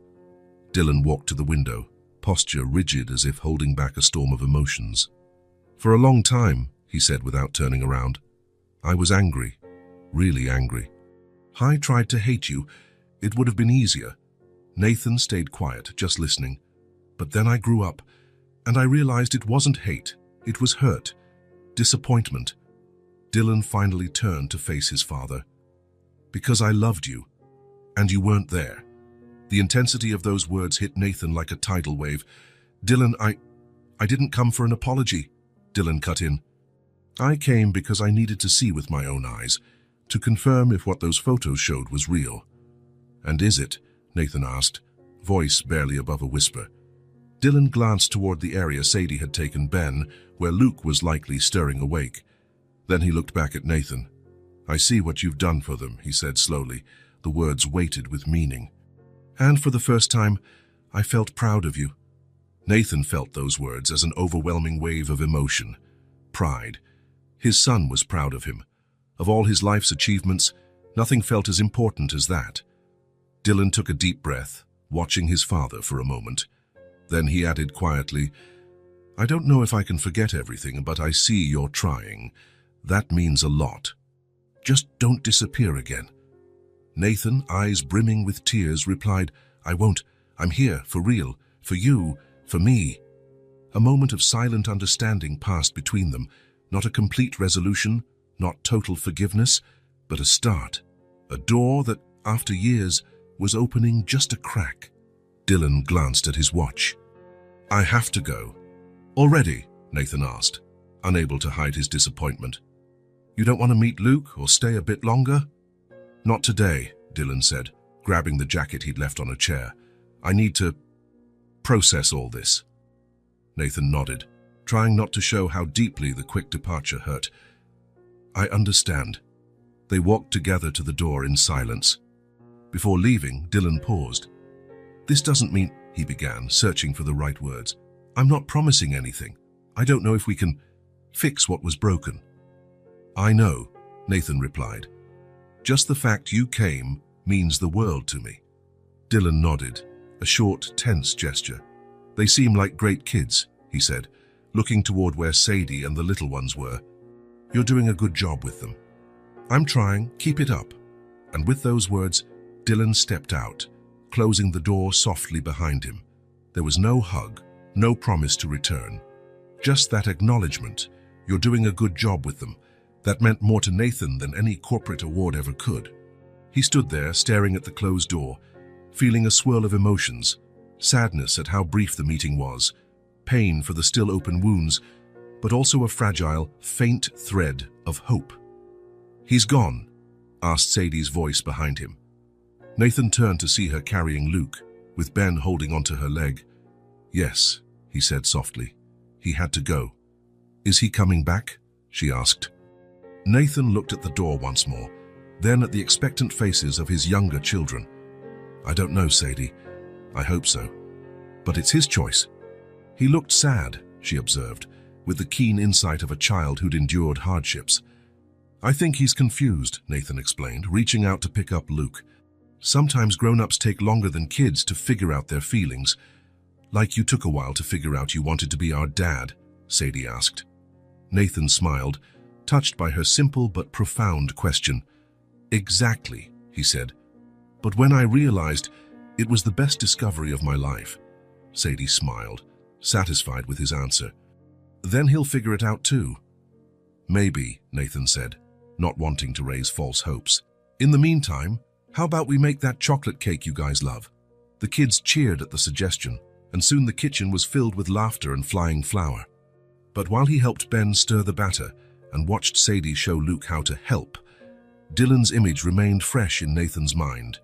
Dylan walked to the window, posture rigid as if holding back a storm of emotions. For a long time, he said without turning around, I was angry, really angry. I tried to hate you. It would have been easier. Nathan stayed quiet, just listening. But then I grew up, and I realized it wasn't hate. It was hurt, disappointment. Dylan finally turned to face his father. Because I loved you, and you weren't there. The intensity of those words hit Nathan like a tidal wave. Dylan, I didn't come for an apology, Dylan cut in. I came because I needed to see with my own eyes, to confirm if what those photos showed was real. And is it? Nathan asked, voice barely above a whisper. Dylan glanced toward the area Sadie had taken Ben, where Luke was likely stirring awake. Then he looked back at Nathan. I see what you've done for them, he said slowly, the words weighted with meaning. And for the first time, I felt proud of you. Nathan felt those words as an overwhelming wave of emotion, pride. His son was proud of him. Of all his life's achievements, nothing felt as important as that. Dylan took a deep breath, watching his father for a moment. Then he added quietly, I don't know if I can forget everything, but I see you're trying. That means a lot. Just don't disappear again. Nathan, eyes brimming with tears, replied, I won't. I'm here, for real, for you, for me. A moment of silent understanding passed between them, not a complete resolution, not total forgiveness, but a start. A door that, after years, was opening just a crack. Dylan glanced at his watch. I have to go. Already? Nathan asked, unable to hide his disappointment. You don't want to meet Luke or stay a bit longer? Not today, Dylan said, grabbing the jacket he'd left on a chair. I need to process all this. Nathan nodded, trying not to show how deeply the quick departure hurt. I understand. They walked together to the door in silence. Before leaving, Dylan paused. This doesn't mean, he began, searching for the right words. I'm not promising anything. I don't know if we can fix what was broken. I know, Nathan replied. Just the fact you came means the world to me. Dylan nodded, a short, tense gesture. They seem like great kids, he said, looking toward where Sadie and the little ones were. You're doing a good job with them. I'm trying, keep it up. And with those words, Dylan stepped out, closing the door softly behind him. There was no hug, no promise to return. Just that acknowledgement, you're doing a good job with them. That meant more to Nathan than any corporate award ever could. He stood there, staring at the closed door, feeling a swirl of emotions, sadness at how brief the meeting was, pain for the still open wounds, but also a fragile, faint thread of hope. He's gone, asked Sadie's voice behind him. Nathan turned to see her carrying Luke, with Ben holding onto her leg. Yes, he said softly. He had to go. Is he coming back? She asked. Nathan looked at the door once more, then at the expectant faces of his younger children. I don't know, Sadie. I hope so. But it's his choice. He looked sad, she observed, with the keen insight of a child who'd endured hardships. I think he's confused, Nathan explained, reaching out to pick up Luke. Sometimes grown-ups take longer than kids to figure out their feelings. Like you took a while to figure out you wanted to be our dad, Sadie asked. Nathan smiled, touched by her simple but profound question. Exactly, he said. But when I realized it was the best discovery of my life. Sadie smiled, satisfied with his answer. Then he'll figure it out too. Maybe, Nathan said, not wanting to raise false hopes. In the meantime, how about we make that chocolate cake you guys love? The kids cheered at the suggestion, and soon the kitchen was filled with laughter and flying flour. But while he helped Ben stir the batter and watched Sadie show Luke how to help, Dylan's image remained fresh in Nathan's mind.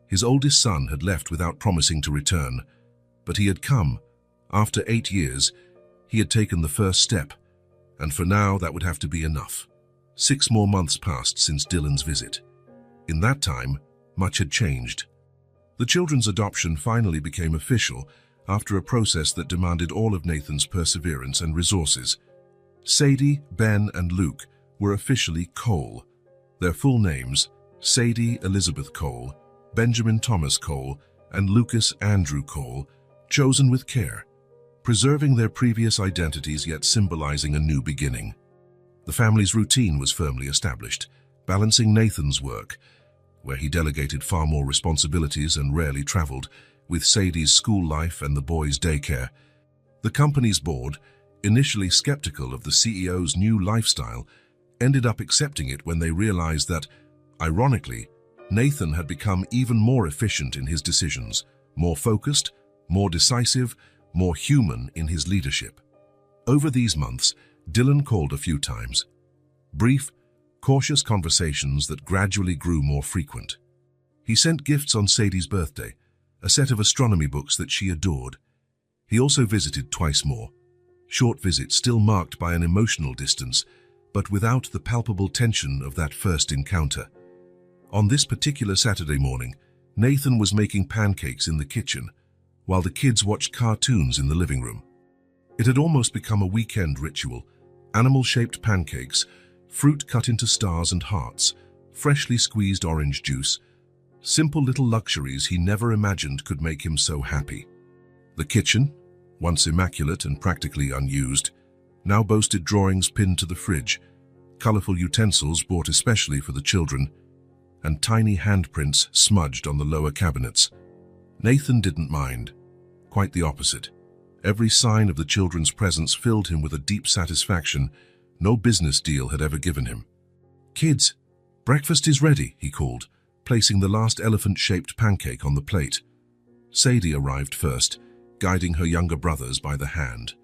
His oldest son had left without promising to return, but he had come. After 8 years, he had taken the first step, and for now that would have to be enough. 6 more months passed since Dylan's visit. In that time, much had changed. The children's adoption finally became official after a process that demanded all of Nathan's perseverance and resources. Sadie, Ben, and Luke were officially Cole. Their full names, Sadie Elizabeth Cole, Benjamin Thomas Cole, and Lucas Andrew Cole, chosen with care, preserving their previous identities yet symbolizing a new beginning. The family's routine was firmly established, balancing Nathan's work, where he delegated far more responsibilities and rarely traveled, with Sadie's school life and the boys' daycare. The company's board, initially skeptical of the CEO's new lifestyle, ended up accepting it when they realized that, ironically, Nathan had become even more efficient in his decisions, more focused, more decisive, more human in his leadership. Over these months, Dylan called a few times. Brief, cautious conversations that gradually grew more frequent. He sent gifts on Sadie's birthday, a set of astronomy books that she adored. He also visited twice more. Short visits still marked by an emotional distance, but without the palpable tension of that first encounter. On this particular Saturday morning, Nathan was making pancakes in the kitchen, while the kids watched cartoons in the living room. It had almost become a weekend ritual: animal-shaped pancakes, fruit cut into stars and hearts, freshly squeezed orange juice, simple little luxuries he never imagined could make him so happy. The kitchen, once immaculate and practically unused, now boasted drawings pinned to the fridge, colorful utensils bought especially for the children, and tiny handprints smudged on the lower cabinets. Nathan didn't mind. Quite the opposite. Every sign of the children's presence filled him with a deep satisfaction no business deal had ever given him. "Kids, breakfast is ready," he called, placing the last elephant-shaped pancake on the plate. Sadie arrived first, guiding her younger brothers by the hand.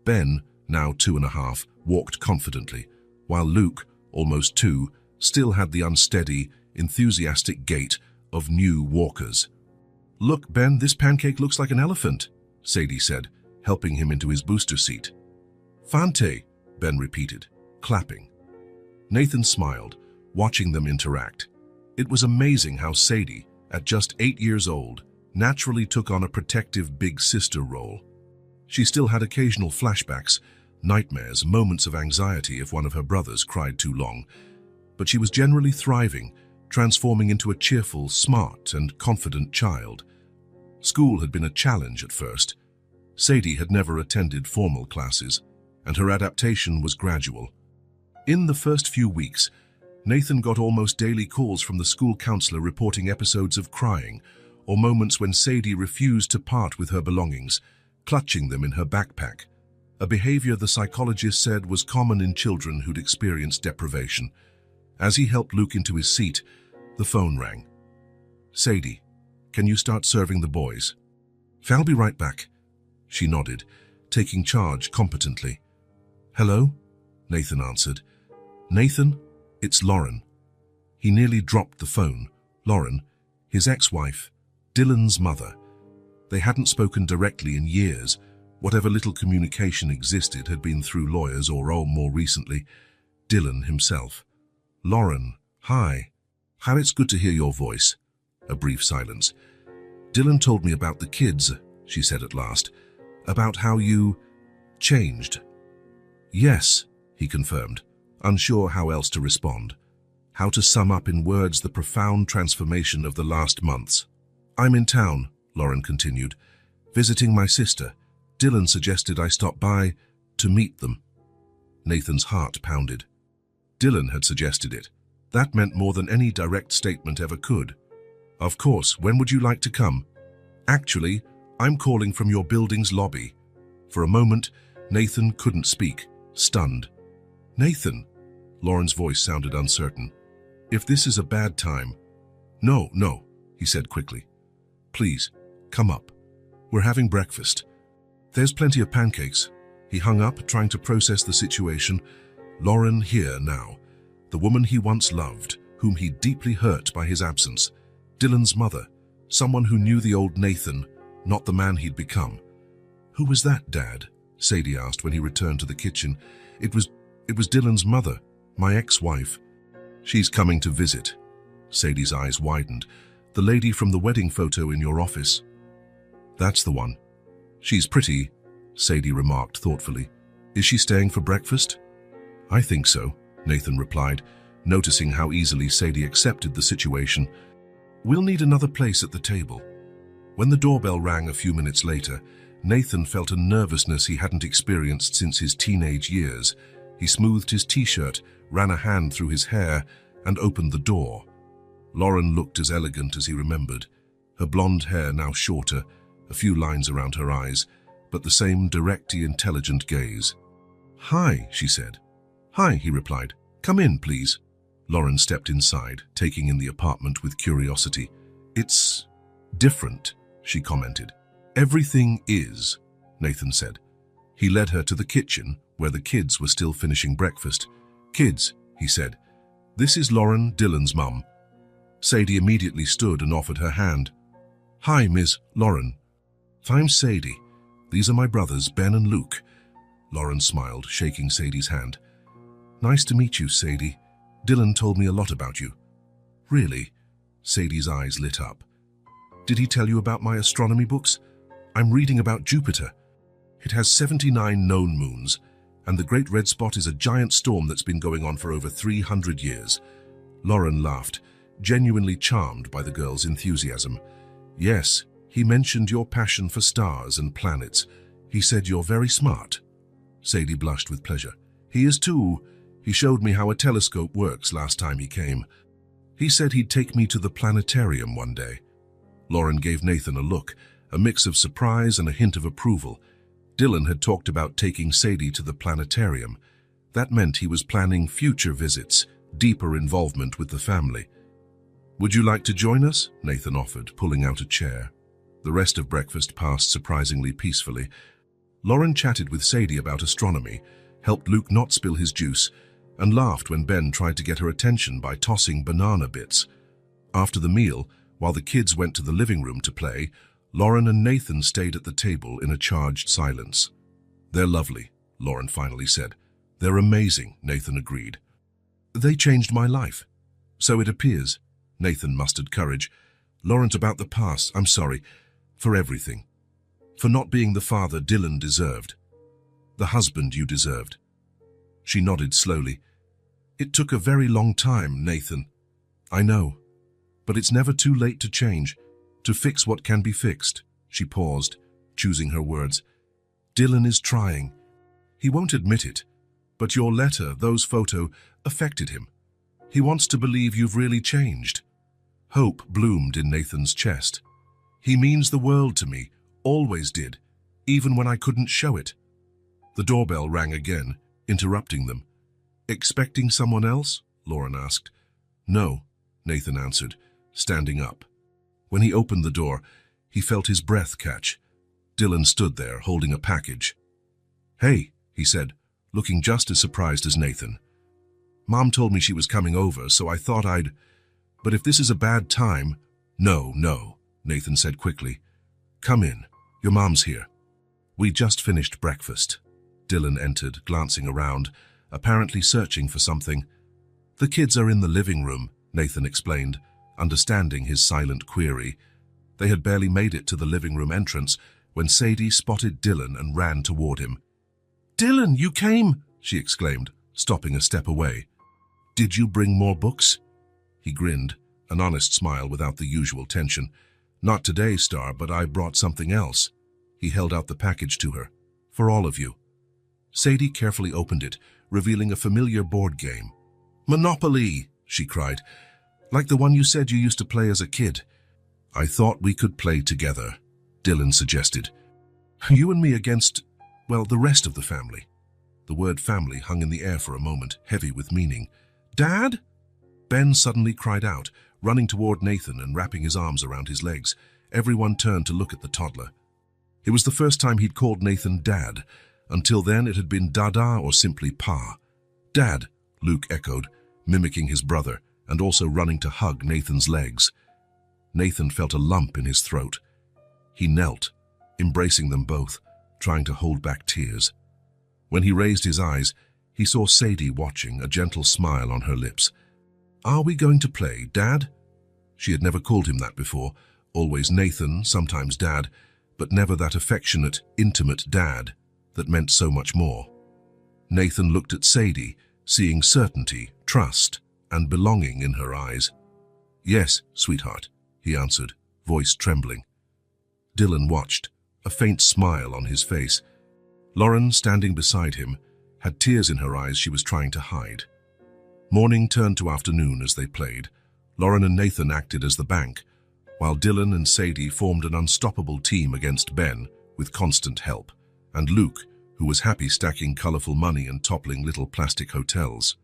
Ben, now 2.5, walked confidently, while Luke, almost 2, still had the unsteady, enthusiastic gait of new walkers. "Look, Ben, this pancake looks like an elephant," Sadie said, helping him into his booster seat. "Fante," Ben repeated, clapping. Nathan smiled, watching them interact. It was amazing how Sadie, at just 8 years old, naturally took on a protective big sister role. She still had occasional flashbacks, nightmares, moments of anxiety if one of her brothers cried too long, but she was generally thriving, transforming into a cheerful, smart, and confident child. School had been a challenge at first. Sadie had never attended formal classes, and her adaptation was gradual. In the first few weeks, Nathan got almost daily calls from the school counselor reporting episodes of crying, or moments when Sadie refused to part with her belongings, clutching them in her backpack, a behavior the psychologist said was common in children who'd experienced deprivation. As he helped Luke into his seat, the phone rang. "Sadie, can you start serving the boys?" "I'll be right back." She nodded, taking charge competently. "Hello?" Nathan answered. "Nathan, it's Lauren." He nearly dropped the phone. Lauren, his ex-wife, Dylan's mother. They hadn't spoken directly in years. Whatever little communication existed had been through lawyers or, more recently, Dylan himself. "Lauren, hi. How it's good to hear your voice." A brief silence. "Dylan told me about the kids," she said at last. "About how you changed." "Yes," he confirmed, unsure how else to respond. How to sum up in words the profound transformation of the last months. "I'm in town," Lauren continued, "visiting my sister. Dylan suggested I stop by to meet them." Nathan's heart pounded. Dylan had suggested it. That meant more than any direct statement ever could. "Of course, when would you like to come?" "Actually, I'm calling from your building's lobby." For a moment, Nathan couldn't speak, stunned. "Nathan," Lauren's voice sounded uncertain. "If this is a bad time—" No, he said quickly. "Please, come up. We're having breakfast. There's plenty of pancakes." He hung up, trying to process the situation. Lauren here now, the woman he once loved, whom he deeply hurt by his absence. Dylan's mother, someone who knew the old Nathan, not the man he'd become. "Who was that, Dad?" Sadie asked when he returned to the kitchen. It was Dylan's mother, my ex-wife. "She's coming to visit." Sadie's eyes widened. "The lady from the wedding photo in your office." "That's the one. She's pretty," Sadie remarked thoughtfully. "Is she staying for breakfast?" "I think so," Nathan replied, noticing how easily Sadie accepted the situation. "We'll need another place at the table." When the doorbell rang a few minutes later, Nathan felt a nervousness he hadn't experienced since his teenage years. He smoothed his t-shirt, ran a hand through his hair, and opened the door. Lauren looked as elegant as he remembered, her blonde hair now shorter, a few lines around her eyes, but the same directly intelligent gaze. "Hi," she said. "Hi," he replied. "Come in, please." Lauren stepped inside, taking in the apartment with curiosity. "It's different," she commented. "Everything is," Nathan said. He led her to the kitchen, where the kids were still finishing breakfast. "Kids," he said, "this is Lauren, Dylan's mum." Sadie immediately stood and offered her hand. "Hi, Miss Lauren." "I'm Sadie. These are my brothers, Ben and Luke." Lauren smiled, shaking Sadie's hand. "Nice to meet you, Sadie. Dylan told me a lot about you." "Really?" Sadie's eyes lit up. "Did he tell you about my astronomy books? I'm reading about Jupiter. It has 79 known moons, and the Great Red Spot is a giant storm that's been going on for over 300 years. Lauren laughed, genuinely charmed by the girl's enthusiasm. "Yes, he mentioned your passion for stars and planets. He said you're very smart." Sadie blushed with pleasure. "He is too. He showed me how a telescope works last time he came. He said he'd take me to the planetarium one day." Lauren gave Nathan a look, a mix of surprise and a hint of approval. Dylan had talked about taking Sadie to the planetarium. That meant he was planning future visits, deeper involvement with the family. "Would you like to join us?" Nathan offered, pulling out a chair. The rest of breakfast passed surprisingly peacefully. Lauren chatted with Sadie about astronomy, helped Luke not spill his juice, and laughed when Ben tried to get her attention by tossing banana bits. After the meal, while the kids went to the living room to play, Lauren and Nathan stayed at the table in a charged silence. "They're lovely," Lauren finally said. "They're amazing," Nathan agreed. "They changed my life." "So it appears." Nathan mustered courage. "Lauren's about the past. I'm sorry. For everything. For not being the father Dylan deserved. The husband you deserved." She nodded slowly. "It took a very long time, Nathan." "I know. But it's never too late to change, to fix what can be fixed." She paused, choosing her words. "Dylan is trying. He won't admit it, but your letter, those photos, affected him. He wants to believe you've really changed." Hope bloomed in Nathan's chest. "He means the world to me, always did, even when I couldn't show it." The doorbell rang again, interrupting them. "Expecting someone else?" Lauren asked. "No," Nathan answered, standing up. When he opened the door, he felt his breath catch. Dylan stood there, holding a package. "Hey," he said, looking just as surprised as Nathan. "Mom told me she was coming over, so I thought I'd... But if this is a bad time..." No, Nathan said quickly. "Come in. Your mom's here." "We just finished breakfast." Dylan entered, glancing around, apparently searching for something. "The kids are in the living room," Nathan explained, understanding his silent query. They had barely made it to the living room entrance when Sadie spotted Dylan and ran toward him. "Dylan, you came!" she exclaimed, stopping a step away. "Did you bring more books?" He grinned, an honest smile without the usual tension. "Not today, Star, but I brought something else." He held out the package to her. "For all of you." Sadie carefully opened it, revealing a familiar board game. "Monopoly!" she cried. "Like the one you said you used to play as a kid." "I thought we could play together," Dylan suggested. "You and me against..." Well, the rest of the family. The word family hung in the air for a moment, heavy with meaning. Dad? Ben suddenly cried out, running toward Nathan and wrapping his arms around his legs. Everyone turned to look at the toddler. It was the first time he'd called Nathan Dad. Until then, it had been Dada or simply Pa. Dad, Luke echoed, mimicking his brother, and also running to hug Nathan's legs. Nathan felt a lump in his throat. He knelt, embracing them both, trying to hold back tears. When he raised his eyes, he saw Sadie watching, a gentle smile on her lips. Are we going to play, Dad? She had never called him that before, always Nathan, sometimes Dad, but never that affectionate, intimate Dad that meant so much more. Nathan looked at Sadie, seeing certainty, trust, and belonging in her eyes. Yes, sweetheart, he answered, voice trembling. Dylan watched, a faint smile on his face. Lauren, standing beside him, had tears in her eyes she was trying to hide. Morning turned to afternoon as they played. Lauren and Nathan acted as the bank, while Dylan and Sadie formed an unstoppable team against Ben with constant help, and Luke, who was happy stacking colorful money and toppling little plastic hotels.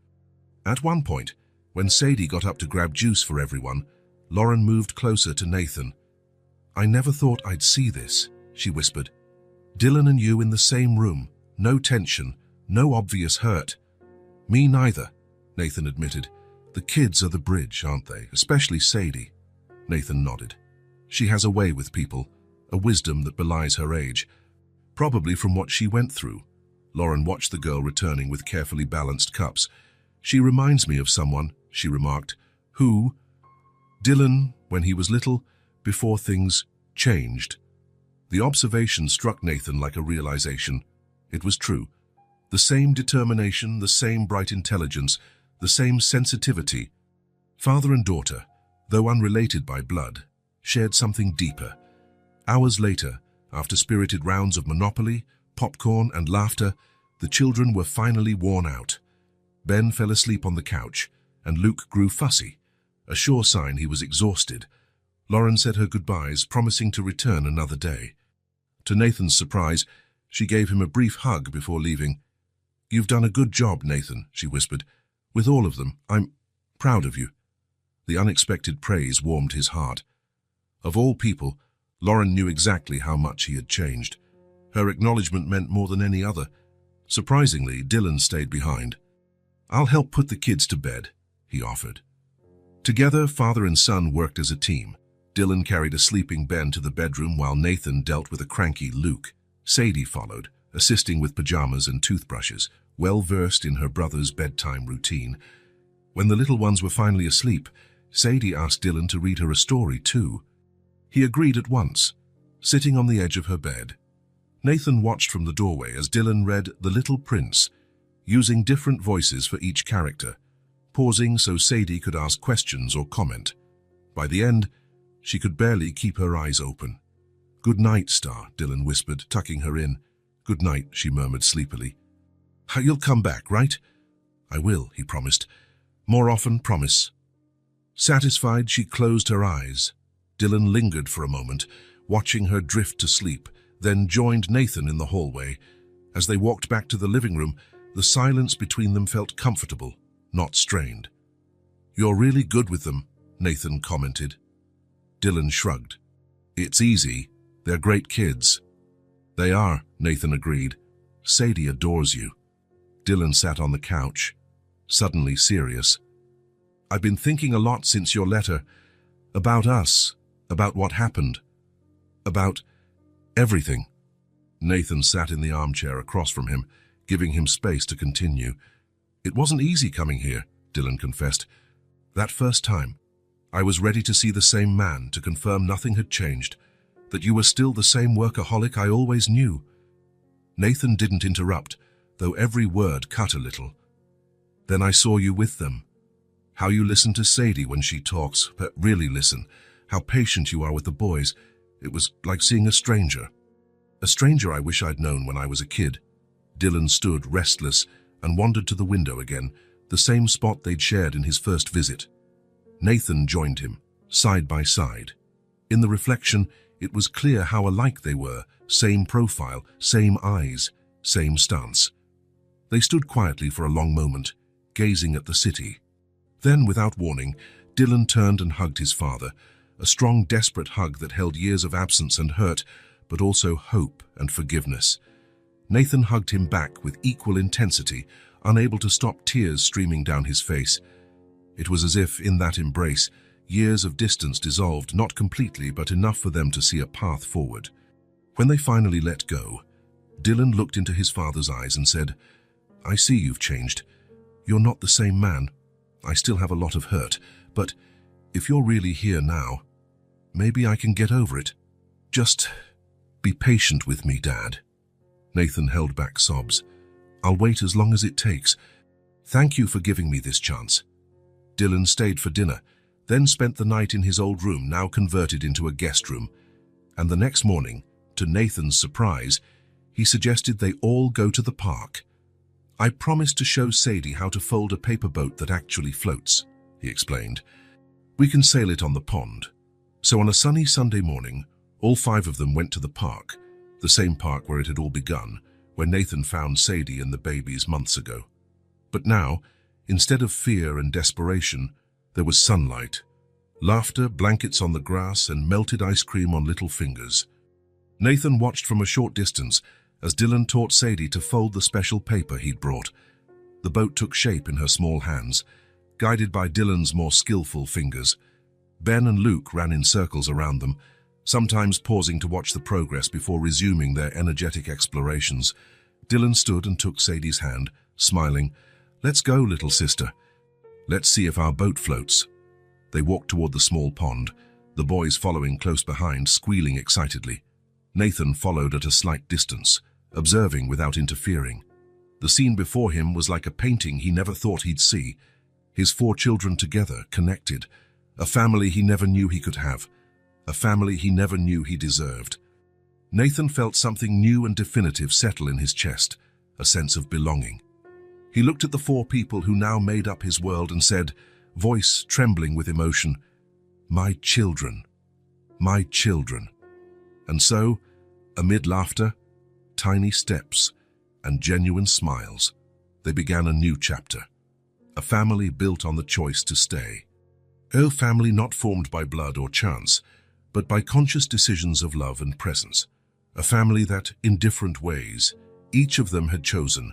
At one point, when Sadie got up to grab juice for everyone, Lauren moved closer to Nathan. I never thought I'd see this, she whispered. Dylan and you in the same room, no tension, no obvious hurt. Me neither, Nathan admitted. The kids are the bridge, aren't they? Especially Sadie. Nathan nodded. She has a way with people, a wisdom that belies her age. Probably from what she went through. Lauren watched the girl returning with carefully balanced cups. She reminds me of someone, she remarked. Who? Dylan, when he was little, before things changed. The observation struck Nathan like a realization. It was true. The same determination, the same bright intelligence, the same sensitivity. Father and daughter, though unrelated by blood, shared something deeper. Hours later, after spirited rounds of Monopoly, popcorn, and laughter, the children were finally worn out. Ben fell asleep on the couch, and Luke grew fussy, a sure sign he was exhausted. Lauren said her goodbyes, promising to return another day. To Nathan's surprise, she gave him a brief hug before leaving. You've done a good job, Nathan, she whispered. With all of them, I'm proud of you. The unexpected praise warmed his heart. Of all people, Lauren knew exactly how much he had changed. Her acknowledgement meant more than any other. Surprisingly, Dylan stayed behind. I'll help put the kids to bed, he offered. Together, father and son worked as a team. Dylan carried a sleeping Ben to the bedroom while Nathan dealt with a cranky Luke. Sadie followed, assisting with pajamas and toothbrushes, well versed in her brother's bedtime routine. When the little ones were finally asleep, Sadie asked Dylan to read her a story too. He agreed at once, sitting on the edge of her bed. Nathan watched from the doorway as Dylan read The Little Prince, using different voices for each character, pausing so Sadie could ask questions or comment. By the end, she could barely keep her eyes open. Good night, Star, Dylan whispered, tucking her in. Good night, she murmured sleepily. You'll come back, right? I will, he promised. More often, promise. Satisfied, she closed her eyes. Dylan lingered for a moment, watching her drift to sleep, then joined Nathan in the hallway. As they walked back to the living room, the silence between them felt comfortable, not strained. You're really good with them, Nathan commented. Dylan shrugged. It's easy. They're great kids. They are, Nathan agreed. Sadie adores you. Dylan sat on the couch, suddenly serious. I've been thinking a lot since your letter. About us, about what happened, about everything. Nathan sat in the armchair across from him, giving him space to continue. It wasn't easy coming here, Dylan confessed. That first time, I was ready to see the same man, to confirm nothing had changed, that you were still the same workaholic I always knew. Nathan didn't interrupt, though every word cut a little. Then I saw you with them. How you listen to Sadie when she talks, but really listen. How patient you are with the boys. It was like seeing a stranger. A stranger I wish I'd known when I was a kid. Dylan stood restless and wandered to the window again, the same spot they'd shared in his first visit. Nathan joined him, side by side. In the reflection, it was clear how alike they were, same profile, same eyes, same stance. They stood quietly for a long moment, gazing at the city. Then, without warning, Dylan turned and hugged his father, a strong, desperate hug that held years of absence and hurt, but also hope and forgiveness. Nathan hugged him back with equal intensity, unable to stop tears streaming down his face. It was as if, in that embrace, years of distance dissolved, not completely, but enough for them to see a path forward. When they finally let go, Dylan looked into his father's eyes and said, "I see you've changed. You're not the same man. I still have a lot of hurt, but if you're really here now, maybe I can get over it. Just be patient with me, Dad." Nathan held back sobs. "I'll wait as long as it takes. Thank you for giving me this chance." Dylan stayed for dinner, then spent the night in his old room, now converted into a guest room. And the next morning, to Nathan's surprise, he suggested they all go to the park. "I promised to show Sadie how to fold a paper boat that actually floats," he explained. "We can sail it on the pond." So on a sunny Sunday morning, all 5 of them went to the park, the same park where it had all begun, where Nathan found Sadie and the babies months ago. But now, instead of fear and desperation, there was sunlight, laughter, blankets on the grass, and melted ice cream on little fingers. Nathan watched from a short distance as Dylan taught Sadie to fold the special paper he'd brought. The boat took shape in her small hands, guided by Dylan's more skillful fingers. Ben and Luke ran in circles around them, sometimes pausing to watch the progress before resuming their energetic explorations. Dylan stood and took Sadie's hand, smiling. "Let's go, little sister. Let's see if our boat floats." They walked toward the small pond, the boys following close behind, squealing excitedly. Nathan followed at a slight distance, observing without interfering. The scene before him was like a painting he never thought he'd see. His 4 children together, connected. A family he never knew he could have. A family he never knew he deserved. Nathan felt something new and definitive settle in his chest, a sense of belonging. He looked at the 4 people who now made up his world and said, voice trembling with emotion, "My children, my children." And so, amid laughter, tiny steps, and genuine smiles, they began a new chapter. A family built on the choice to stay. A family not formed by blood or chance, but by conscious decisions of love and presence. A family that, in different ways, each of them had chosen